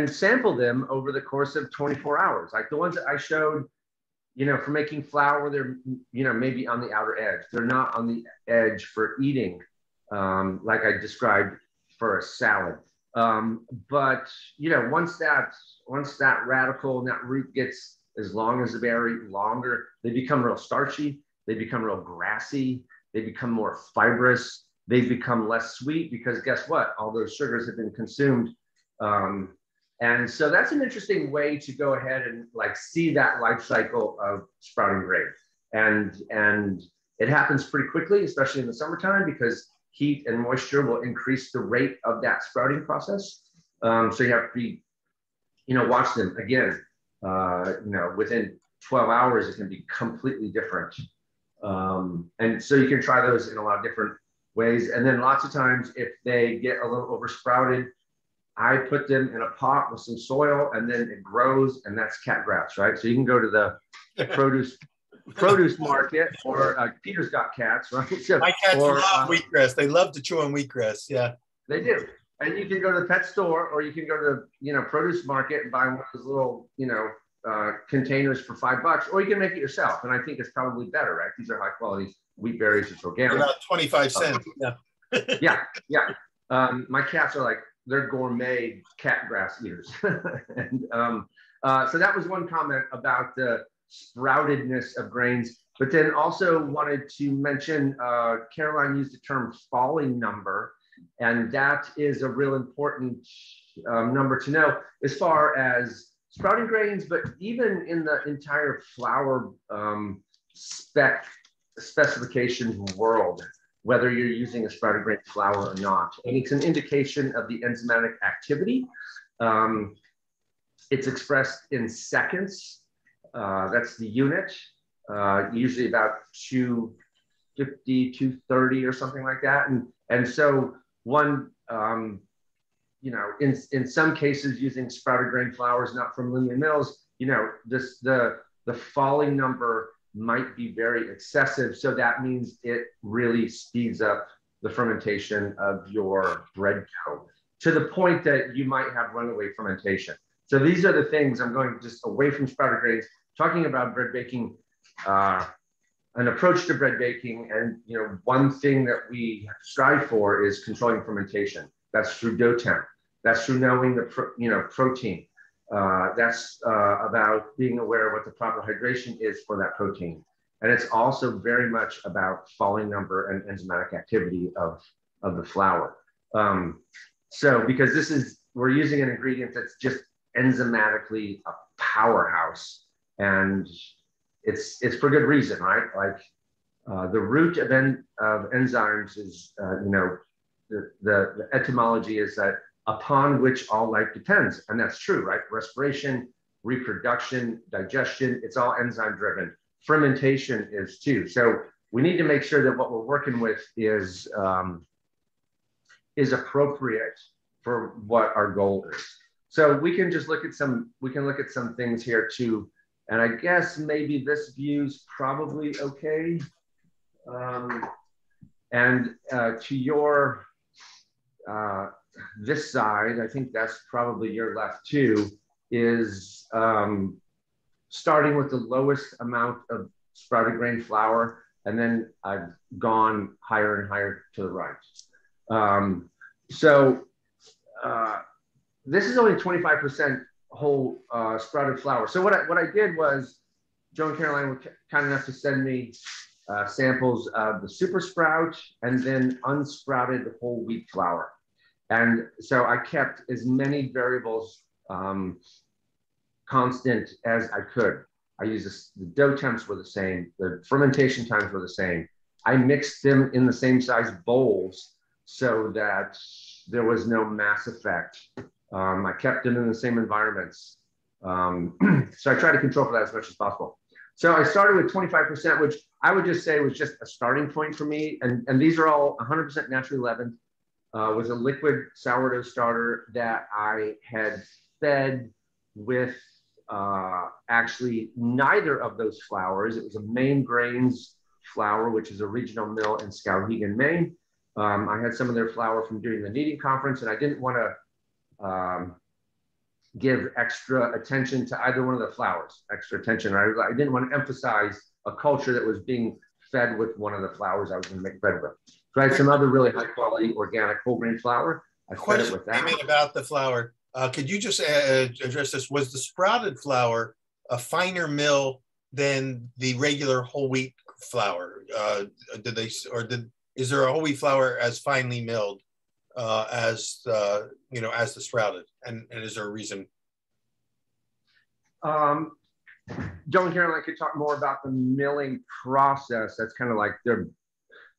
sample them over the course of 24 hours. Like the ones that I showed, for making flour, they're, maybe on the outer edge. They're not on the edge for eating. Like I described for a salad. But once that radicle and that root gets as long as the berry, longer. They become real starchy. They become real grassy. They become more fibrous. They become less sweet because guess what? All those sugars have been consumed. And so that's an interesting way to go ahead and like see that life cycle of sprouting grain. And it happens pretty quickly, especially in the summertime, because heat and moisture will increase the rate of that sprouting process. So you have to be, watch them again. Within 12 hours, it can be completely different. And so you can try those in a lot of different ways. And then lots of times, if they get a little oversprouted, I put them in a pot with some soil, and then it grows, and that's catgrass, right? So you can go to the produce market, or Peter's got cats, right? So, my cats love wheatgrass. They love to chew on wheatgrass. Yeah, they do. And you can go to the pet store, or you can go to the produce market and buy one of those little containers for $5, or you can make it yourself. And I think it's probably better, right? These are high quality wheat berries. It's organic. About 25 cents. Yeah. My cats are like, they're gourmet cat grass eaters. And so that was one comment about the sproutedness of grains. But then also wanted to mention, Caroline used the term falling number. And that is a real important number to know as far as sprouting grains, but even in the entire flour specification world, whether you're using a sprouted grain flour or not. And it's an indication of the enzymatic activity. It's expressed in seconds. That's the unit, usually about 250, 230 or something like that. And so one, in some cases using sprouted grain flours, not from Lindley Mills, the falling number might be very excessive. So that means it really speeds up the fermentation of your bread dough to the point that you might have runaway fermentation. So these are the things I'm going just away from sprouted grains, talking about bread baking, an approach to bread baking. And, one thing that we strive for is controlling fermentation. That's through dough temp. That's through knowing the, protein. That's about being aware of what the proper hydration is for that protein. And it's also very much about falling number and enzymatic activity of the flour. So because we're using an ingredient that's just enzymatically a powerhouse, and it's for good reason, right? Like the root of enzymes is, the etymology is that upon which all life depends. And that's true, right? Respiration, reproduction, digestion, it's all enzyme driven. Fermentation is too. So we need to make sure that what we're working with is appropriate for what our goal is. So we can just look at some things here too. And I guess maybe this view's probably okay. To your, this side, I think that's probably your left too, is starting with the lowest amount of sprouted grain flour, and then I've gone higher and higher to the right. This is only 25% whole sprouted flour. So what I did was, Joe and Caroline were kind enough to send me samples of the super sprout and then unsprouted whole wheat flour. And so I kept as many variables constant as I could. I used the dough temps were the same. The fermentation times were the same. I mixed them in the same size bowls so that there was no mass effect. I kept them in the same environments. So I tried to control for that as much as possible. So I started with 25%, which I would just say was just a starting point for me. And these are all 100% naturally leavened. Was a liquid sourdough starter that I had fed with actually neither of those flours. It was a Maine Grains flour, which is a regional mill in Skowhegan, Maine. I had some of their flour from doing the kneading conference, and I didn't want to give extra attention to either one of the flours, extra attention. I didn't want to emphasize a culture that was being fed with one of the flours I was going to make bread with. So I had some other really high quality organic whole grain flour. I fed it with that. About the flour. Could you just address this? Was the sprouted flour a finer mill than the regular whole wheat flour? Is there a whole wheat flour as finely milled as as the sprouted? And is there a reason? Joe and Caroline could talk more about the milling process. That's kind of like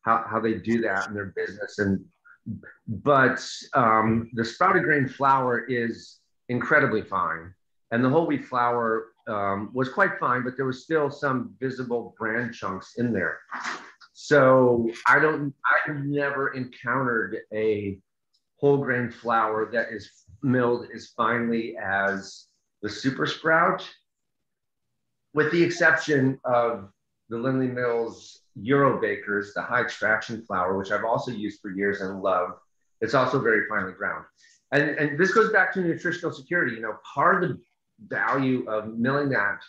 how they do that in their business. But the sprouted grain flour is incredibly fine, and the whole wheat flour was quite fine, but there was still some visible bran chunks in there. So I've never encountered a whole grain flour that is milled as finely as the Super Sprout, with the exception of the Lindley Mills Euro Bakers, the high extraction flour, which I've also used for years and love. It's also very finely ground. And this goes back to nutritional security. Part of the value of milling that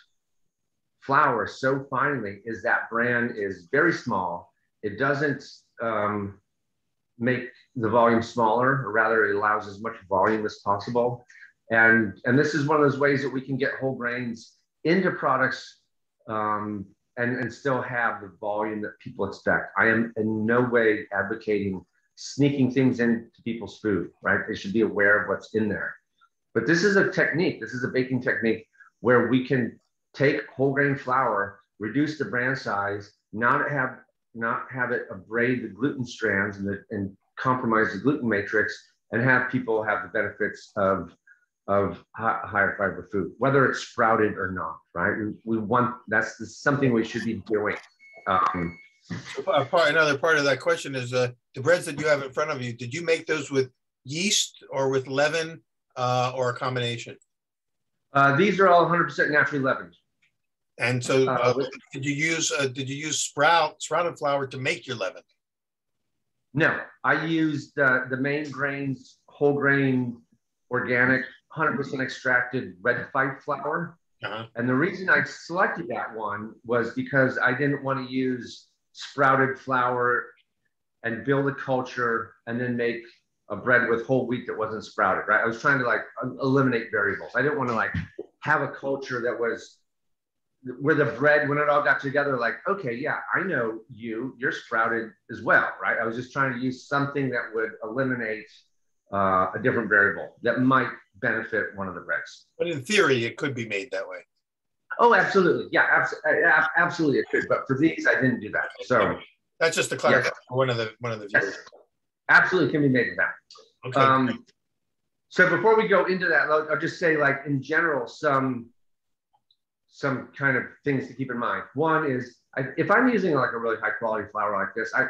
flour so finely is that bran is very small. It doesn't make the volume smaller, or rather it allows as much volume as possible. And this is one of those ways that we can get whole grains into products and still have the volume that people expect. I am in no way advocating sneaking things into people's food, right? They should be aware of what's in there. But this is a technique, this is a baking technique where we can take whole grain flour, reduce the bran size, not have it abrade the gluten strands and compromise the gluten matrix, and have people have the benefits of higher fiber food, whether it's sprouted or not, right? We want, that's something we should be doing. Another part of that question is the breads that you have in front of you, did you make those with yeast or with leaven or a combination? These are all 100% naturally leavened. And so did you use sprouted flour to make your leaven? No, I used the main grains, whole grain, organic, 100% extracted red fight flour. And the reason I selected that one was because I didn't want to use sprouted flour and build a culture and then make a bread with whole wheat that wasn't sprouted, right? I was trying to eliminate variables. I didn't want to have a culture that was where the bread, when it all got together, okay, yeah, I know you're sprouted as well, right? I was just trying to use something that would eliminate a different variable that might benefit one of the breads. But in theory, it could be made that way. Oh, absolutely. Yeah, absolutely it could. But for these, I didn't do that. So that's just to clarify for one of the viewers. Yes, absolutely can be made with that. Okay. So before we go into that, I'll just say, in general, some kind of things to keep in mind. One is, if I'm using a really high quality flour like this, I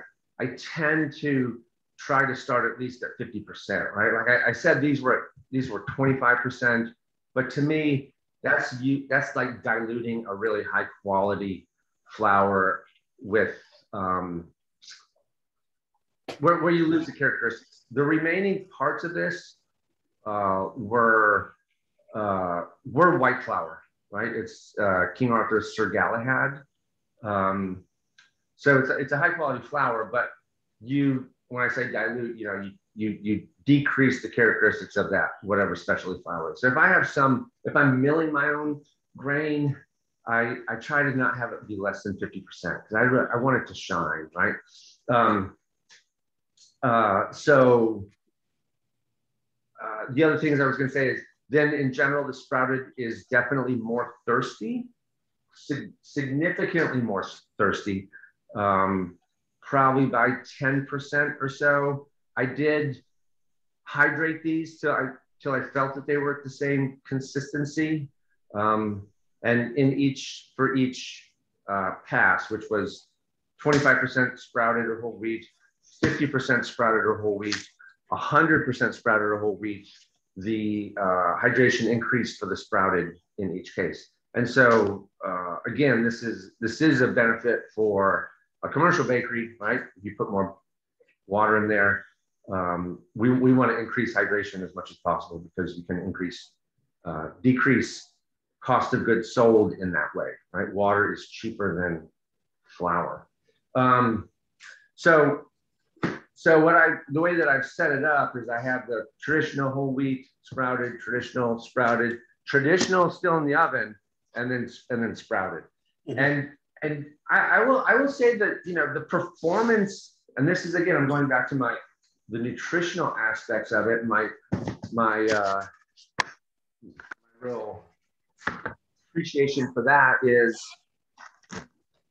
tend to try to start at least at 50%, right? Like I said, these were 25%, but to me, that's like diluting a really high quality flour with where you lose the characteristics. The remaining parts of this were white flour, right? It's King Arthur's Sir Galahad. So it's a high quality flour, but when I say dilute, you decrease the characteristics of that, whatever specialty flour is. So if I'm milling my own grain, I try to not have it be less than 50% because I want it to shine, right? The other things I was going to say is, then in general, the sprouted is definitely more thirsty, significantly more thirsty, probably by 10% or so. I did hydrate these till I felt that they were at the same consistency. And for each pass, which was 25% sprouted or whole wheat, 50% sprouted or whole wheat, 100% sprouted or whole wheat, the hydration increased for the sprouted in each case. And so again, this is a benefit for a commercial bakery, right? If you put more water in there, we want to increase hydration as much as possible because you can decrease cost of goods sold in that way, right? Water is cheaper than flour. The way that I've set it up is I have the traditional whole wheat sprouted, traditional sprouted, traditional still in the oven, then sprouted. Mhm. And I will say that, you know, the performance, and this is, again, I'm going back to the nutritional aspects of it. My real appreciation for that is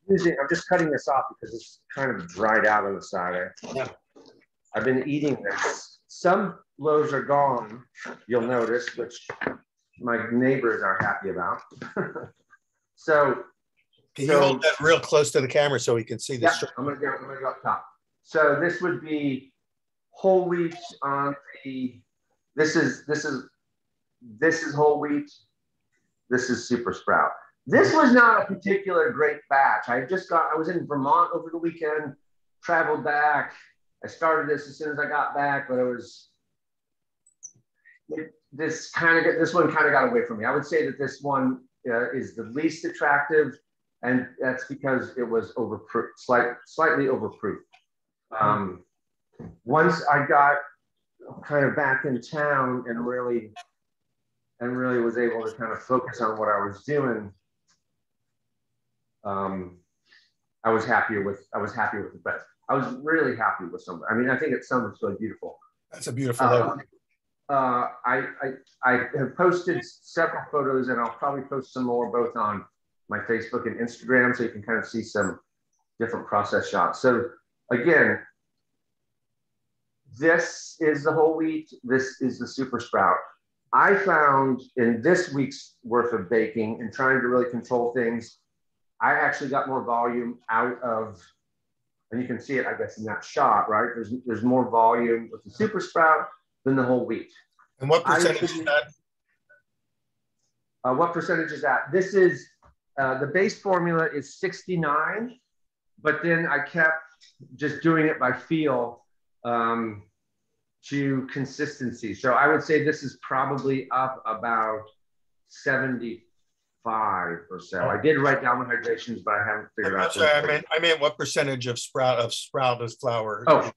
I'm just cutting this off because it's kind of dried out on the side. Yeah. I've been eating this. Some loaves are gone, you'll notice, which my neighbors are happy about. So Can you hold that real close to the camera so we can see this? Yeah, I'm gonna go up top. So this would be whole wheat on the. This is whole wheat. This is super sprout. This was not a particular great batch. I was in Vermont over the weekend, traveled back. I started this as soon as I got back, but this one kind of got away from me. I would say that this one is the least attractive, and that's because it was overproof, slightly overproof. Once I got kind of back in town and really was able to kind of focus on what I was doing, I was happier with the bread. I was really happy with some. I mean, I think some was really beautiful. That's a beautiful logo. I have posted several photos, and I'll probably post some more both on my Facebook and Instagram, so you can kind of see some different process shots. So again, this is the whole wheat. This is the super sprout. I found in this week's worth of baking and trying to really control things, I actually got more volume out of, and you can see it, I guess, in that shot, right? There's more volume with the super sprout than the whole wheat. And what percentage is that? What percentage is that? This is, the base formula is 69, but then I kept just doing it by feel to consistency. So I would say this is probably up about 75 or so. I did write down the hydrations, but I haven't figured out. Sorry, I meant what percentage of sprout is flour? Oh,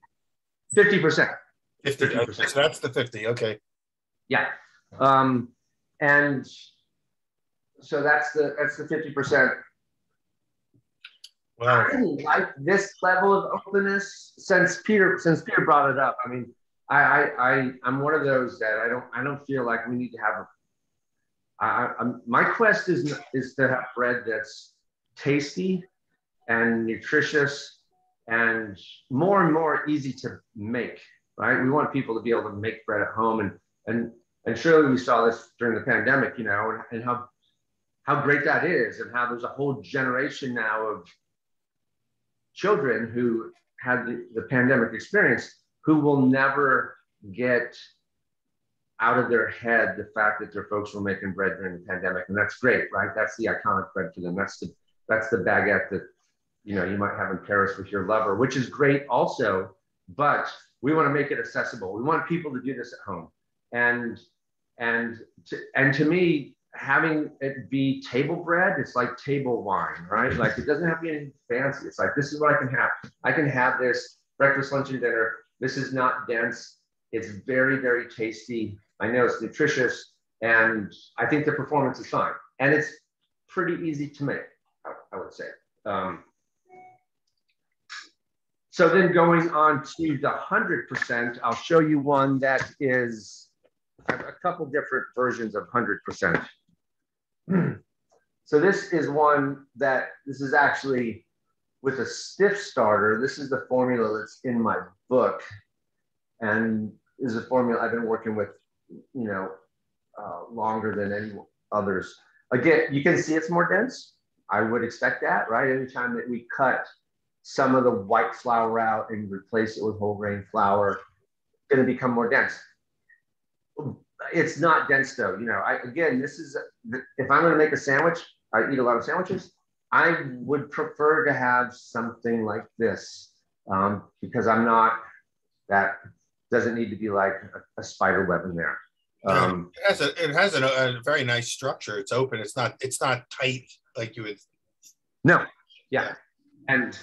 50%. 50%. So that's the 50. Okay. Yeah. And so that's the 50%. Wow. I didn't like this level of openness since Peter brought it up. I mean, I'm one of those that I don't feel like we need to have my quest is to have bread that's tasty and nutritious and more easy to make, right? We want people to be able to make bread at home, and surely we saw this during the pandemic, you know, and how great that is, and how there's a whole generation now of children who had the pandemic experience who will never get out of their head the fact that their folks were making bread during the pandemic. And that's great, right? That's the iconic bread for them. That's the baguette that, you know, you might have in Paris with your lover, which is great also, but we want to make it accessible. We want people to do this at home. And to me, having it be table bread, it's like table wine, right? Like, it doesn't have to be anything fancy. It's like, this is what I can have. I can have this breakfast, lunch, and dinner. This is not dense. It's very, very tasty. I know it's nutritious, and I think the performance is fine. And it's pretty easy to make, I would say. So then going on to the 100%, I'll show you one that is a couple different versions of 100%. So this is one this is actually with a stiff starter. This is the formula that's in my book, and is a formula I've been working with, you know, longer than any others. Again, you can see it's more dense. I would expect that, right? Anytime that we cut some of the white flour out and replace it with whole grain flour, it's going to become more dense. It's not dense though. You know, if I'm going to make a sandwich, I eat a lot of sandwiches. I would prefer to have something like this because that doesn't need to be like a spider web in there. It has a very nice structure. It's open. It's not tight like you would. No. Yeah. And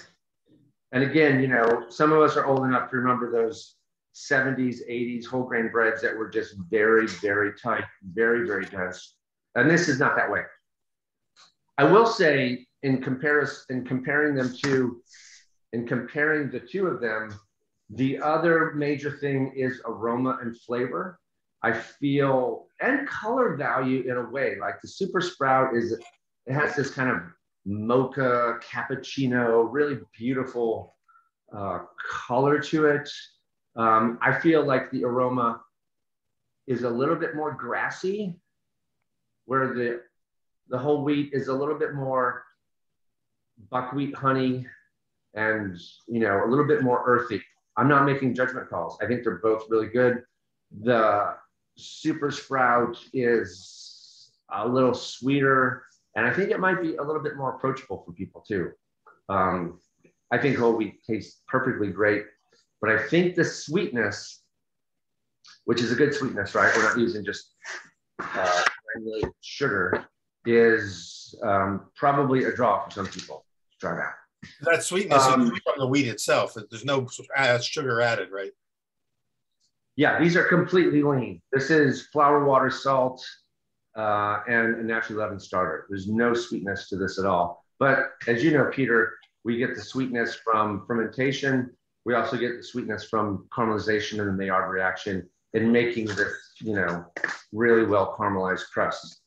again, you know, some of us are old enough to remember those 70s, 80s whole grain breads that were just very, very tight, very, very dense. And this is not that way. I will say in comparing the two of them, the other major thing is aroma and flavor. I feel, and color value in a way, like the Super Sprout it has this kind of mocha cappuccino, really beautiful color to it. I feel like the Aroma is a little bit more grassy, where the whole wheat is a little bit more buckwheat honey and, you know, a little bit more earthy. I'm not making judgment calls. I think they're both really good. The Super Sprout is a little sweeter, and I think it might be a little bit more approachable for people too. I think whole wheat tastes perfectly great, but I think the sweetness, which is a good sweetness, right? We're not using just granulated sugar, is probably a draw for some people to try that. That sweetness is from the wheat itself. There's no sugar added, right? Yeah, these are completely lean. This is flour, water, salt, and a naturally leavened starter. There's no sweetness to this at all. But as you know, Peter, we get the sweetness from fermentation. We also get the sweetness from caramelization and the Maillard reaction in making this, you know, really well caramelized crust.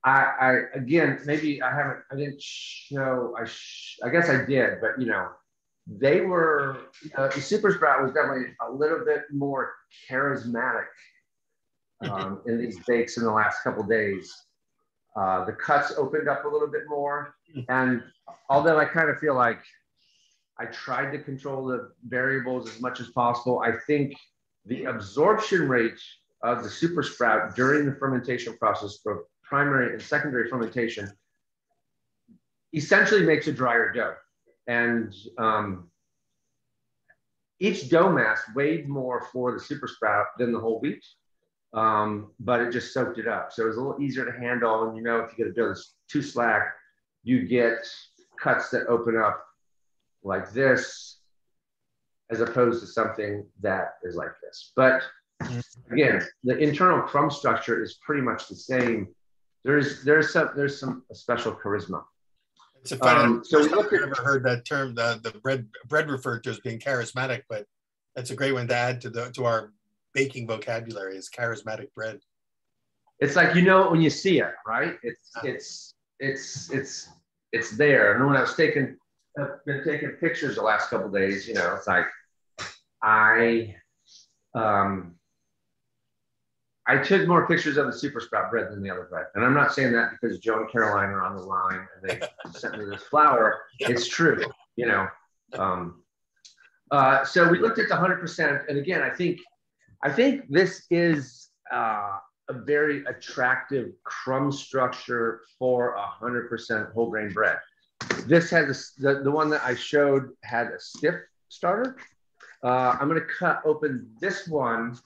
Again, maybe I didn't show, I guess I did, but you know, they were, the Super Sprout was definitely a little bit more charismatic in these bakes in the last couple of days. The cuts opened up a little bit more, and although I kind of feel like I tried to control the variables as much as possible, I think the absorption rate of the Super Sprout during the fermentation process for primary and secondary fermentation essentially makes a drier dough. And each dough mass weighed more for the Super Sprout than the whole wheat, but it just soaked it up. So it was a little easier to handle. And you know, if you get a dough that's too slack, you get cuts that open up like this, as opposed to something that is like this. But again, the internal crumb structure is pretty much the same. There's some special charisma. It's a funny. So we looked at. I've never heard that term. The bread referred to as being charismatic, but that's a great one to add to our baking vocabulary. Is charismatic bread. It's like, you know it when you see it, right? It's there. And when I've been taking pictures the last couple of days, you know, it's like I took more pictures of the Super Sprout bread than the other bread. And I'm not saying that because Joe and Caroline are on the line and they sent me this flour. Yeah. It's true, you know. So we looked at the 100%. And again, I think this is a very attractive crumb structure for 100% whole grain bread. This has the one that I showed had a stiff starter. I'm going to cut open this one.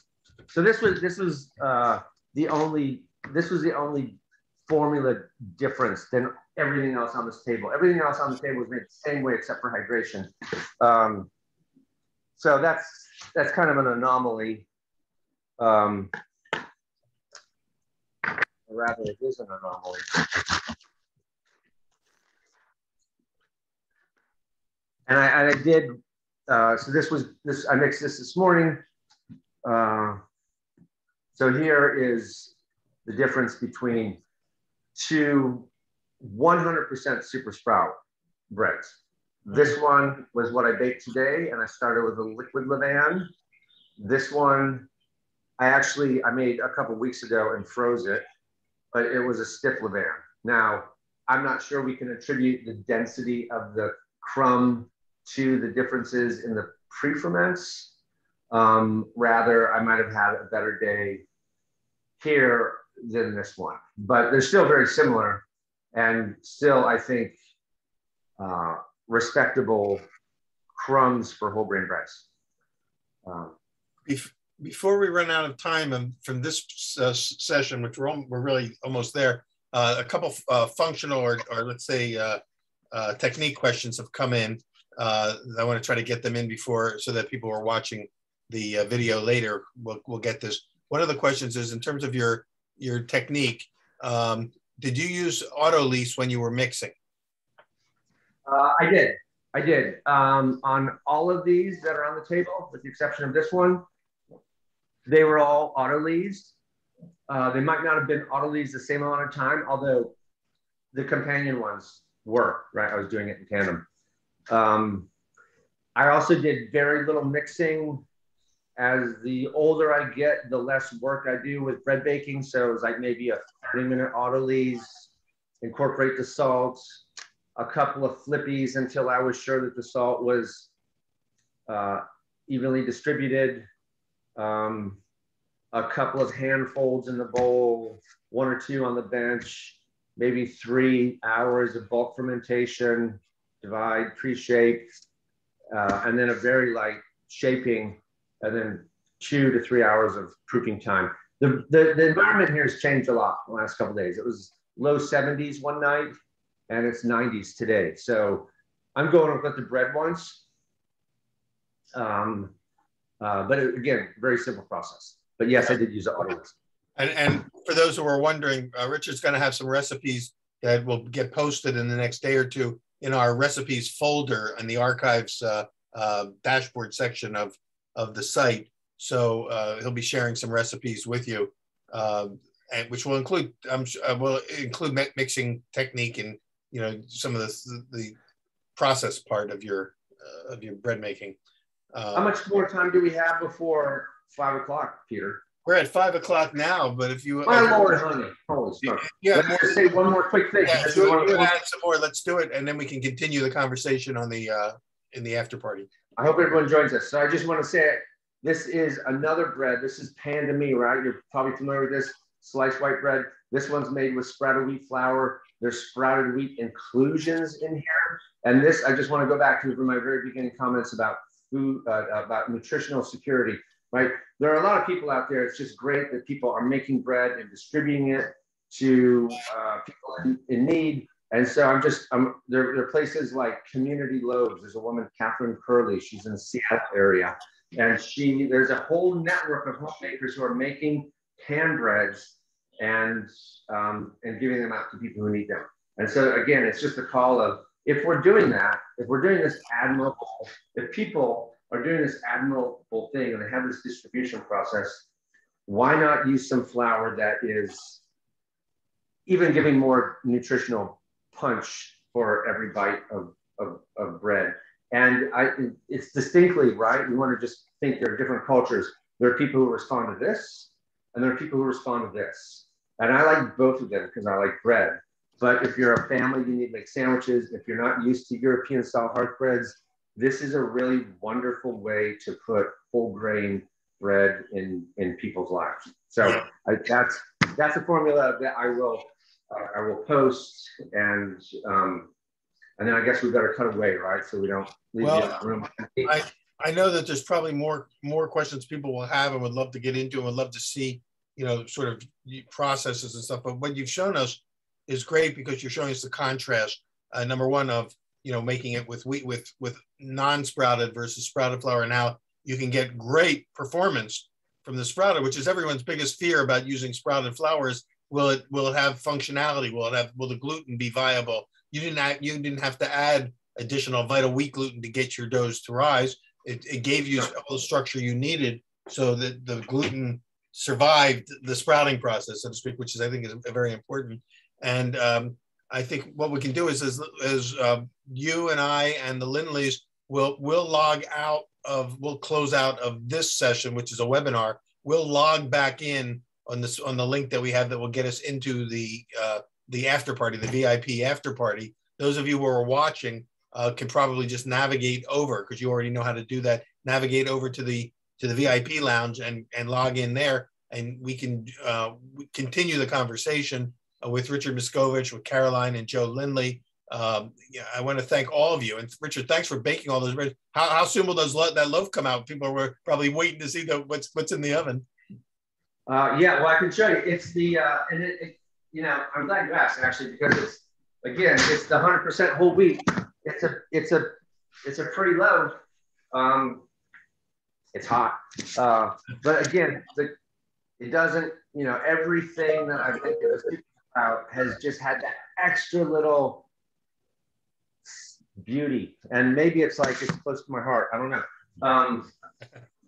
So this was the only formula difference than everything else on this table. Everything else on the table was made the same way except for hydration. So that's kind of an anomaly. Or rather, it is an anomaly. And I did. So I mixed this morning. So here is the difference between two 100% Super Sprout breads. This one was what I baked today, and I started with a liquid levain. This one, I made a couple weeks ago and froze it, but it was a stiff levain. Now, I'm not sure we can attribute the density of the crumb to the differences in the pre-ferments. Rather, I might have had a better day here than this one, but they're still very similar and still, I think, respectable crumbs for whole grain breads. Before we run out of time from this session, which we're really almost there, a couple functional or let's say technique questions have come in. I want to try to get them in before so that people who are watching the video later will get this. One of the questions is in terms of your technique, did you use auto lease when you were mixing? I did. On all of these that are on the table, with the exception of this one, they were all auto leased. They might not have been auto leased the same amount of time, although the companion ones were, right? I was doing it in tandem. I also did very little mixing. As the older I get, the less work I do with bread baking. So it was like maybe a 30-minute auto lease, incorporate the salt, a couple of flippies until I was sure that the salt was evenly distributed, a couple of hand folds in the bowl, 1 or 2 on the bench, maybe 3 hours of bulk fermentation, divide, pre-shape, and then a very light shaping, and then 2 to 3 hours of proofing time. The environment here has changed a lot in the last couple of days. It was low 70s one night, and it's 90s today. So I'm going with what the bread wants. But again, very simple process. But yes, I did use the auto list. And for those who are wondering, Richard's going to have some recipes that will get posted in the next day or two in our recipes folder in the archives dashboard section of the site. So he'll be sharing some recipes with you, and which will include mixing technique and some of the process part of your bread making. How much more time do we have before 5 o'clock, Peter? We're at 5 o'clock now, but if you my Lord, honey, holy smokes. Yeah, let me just say one more quick thing. Yeah, you add some more. Let's do it, and then we can continue the conversation on the in the after party. I hope everyone joins us. So I just want to say, this is another bread. This is pan to me, right? You're probably familiar with this sliced white bread. This one's made with sprouted wheat flour. There's sprouted wheat inclusions in here, and this I just want to go back to my very beginning comments about food, about nutritional security. Right, there are a lot of people out there. It's just great that people are making bread and distributing it to people in need. And so there are places like Community Loaves. There's a woman, Catherine Curley. She's in the Seattle area, and there's a whole network of homemakers who are making pan breads and giving them out to people who need them. And so again, it's just a call of, if we're doing that, if we're doing this admirable, if people are doing this admirable thing and they have this distribution process, why not use some flour that is even giving more nutritional punch for every bite of bread? And it's distinctly, right? We want to just think there are different cultures. There are people who respond to this, and there are people who respond to this. And I like both of them because I like bread. But if you're a family, you need to make sandwiches. If you're not used to European style hard breads, this is a really wonderful way to put whole grain bread in people's lives. So that's a formula that I will post, and then I guess we've got to cut away, right? So we don't leave the room. I know that there's probably more questions people will have and would love to get into and would love to see, sort of processes and stuff. But what you've shown us is great because you're showing us the contrast. Number one of making it with wheat with non-sprouted versus sprouted flour. Now you can get great performance from the sprouted, which is everyone's biggest fear about using sprouted flours. Will it have functionality? Will the gluten be viable? You didn't have to add additional vital wheat gluten to get your doughs to rise. It gave you all the structure you needed so that the gluten survived the sprouting process, so to speak, which I think is very important. And I think what we can do is you and I and the Lindleys will close out of this session, which is a webinar. We'll log back in on the link that we have that will get us into the after party, the VIP after party. Those of you who are watching can probably just navigate over, because you already know how to do that. Navigate over to the VIP lounge and log in there, and we can continue the conversation with Richard Miscovich, with Caroline and Joe Lindley. I want to thank all of you. And Richard, thanks for baking all those breads. How soon will that loaf come out? People were probably waiting to see what's in the oven. Yeah, well, I can show you. It's the I'm glad you asked, actually, because it's the 100% whole wheat. It's a pretty loaf. It's hot, but again, it doesn't. Everything that I've has just had that extra little beauty. And maybe it's like it's close to my heart. I don't know.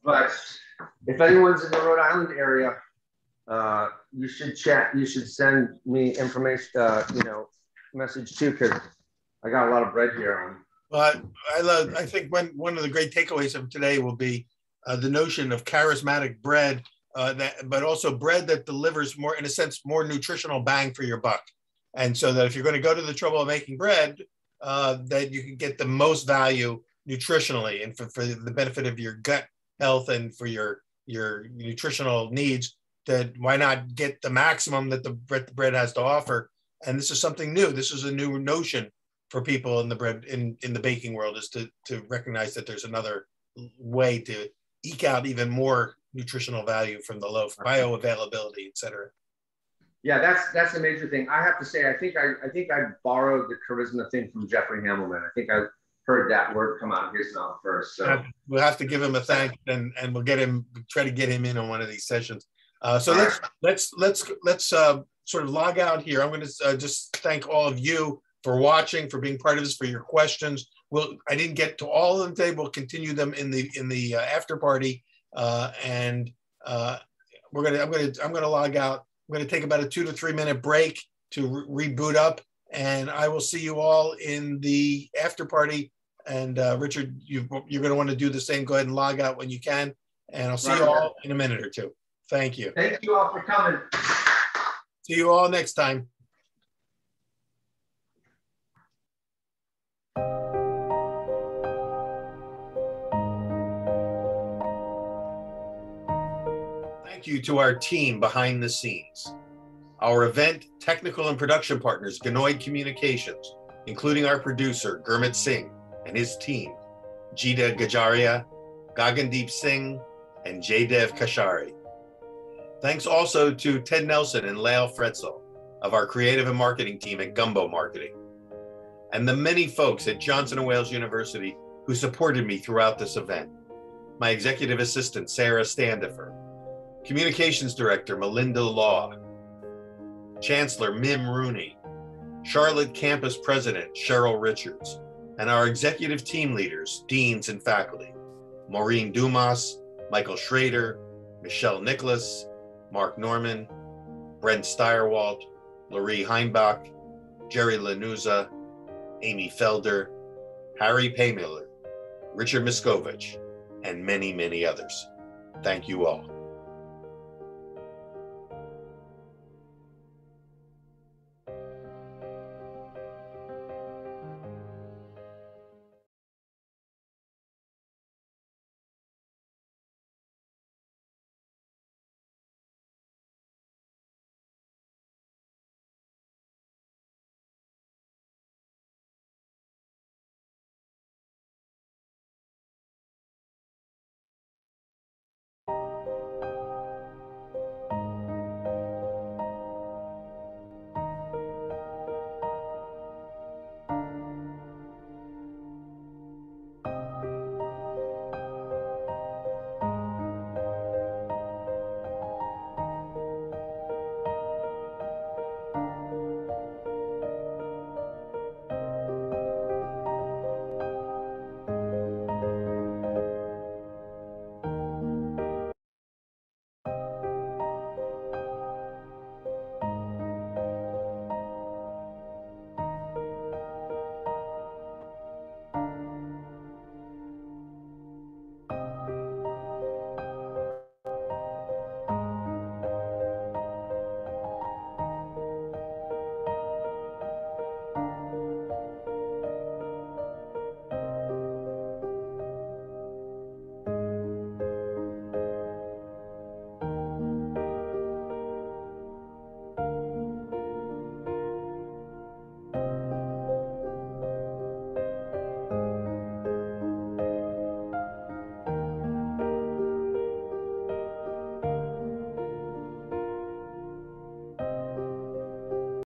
But if anyone's in the Rhode Island area, you should chat. You should send me information, message too, because I got a lot of bread here. But I think one of the great takeaways of today will be the notion of charismatic bread, but also bread that delivers more, in a sense, more nutritional bang for your buck. And so that if you're going to go to the trouble of making bread, that you can get the most value nutritionally and for the benefit of your gut health and for your nutritional needs, that why not get the maximum that the bread has to offer? And this is something new. This is a new notion for people in the bread in the baking world, is to recognize that there's another way to eke out even more nutritional value from the loaf, bioavailability, et cetera. Yeah, that's a major thing. I have to say, I think I borrowed the charisma thing from Jeffrey Hamelman. I think I heard that word come out of his mouth first. So we'll have to give him a thank, and we'll try to get him in on one of these sessions. So let's sort of log out here. I'm going to just thank all of you for watching, for being part of this, for your questions. I didn't get to all of them today. We'll continue them in the after party, and I'm going to log out. I'm going to take about a 2 to 3 minute break to reboot up, and I will see you all in the after party. And Richard, you're going to want to do the same. Go ahead and log out when you can, and I'll see you all in a minute or two. Thank you. Thank you all for coming. See you all next time. Thank you to our team behind the scenes. Our event, technical and production partners, Ganoid Communications, including our producer, Gurmit Singh, and his team, Jita Gajaria, Gagandeep Singh, and Jaydev Kashari. Thanks also to Ted Nelson and Lael Fretzel of our creative and marketing team at Gumbo Marketing, and the many folks at Johnson & Wales University who supported me throughout this event. My executive assistant, Sarah Standifer, Communications Director, Melinda Law, Chancellor, Mim Rooney, Charlotte Campus President, Cheryl Richards, and our executive team leaders, deans and faculty, Maureen Dumas, Michael Schrader, Michelle Nicholas, Mark Norman, Brent Steyerwalt, Laurie Heimbach, Jerry Lanuza, Amy Felder, Harry Paymiller, Richard Miscovich, and many, many others. Thank you all.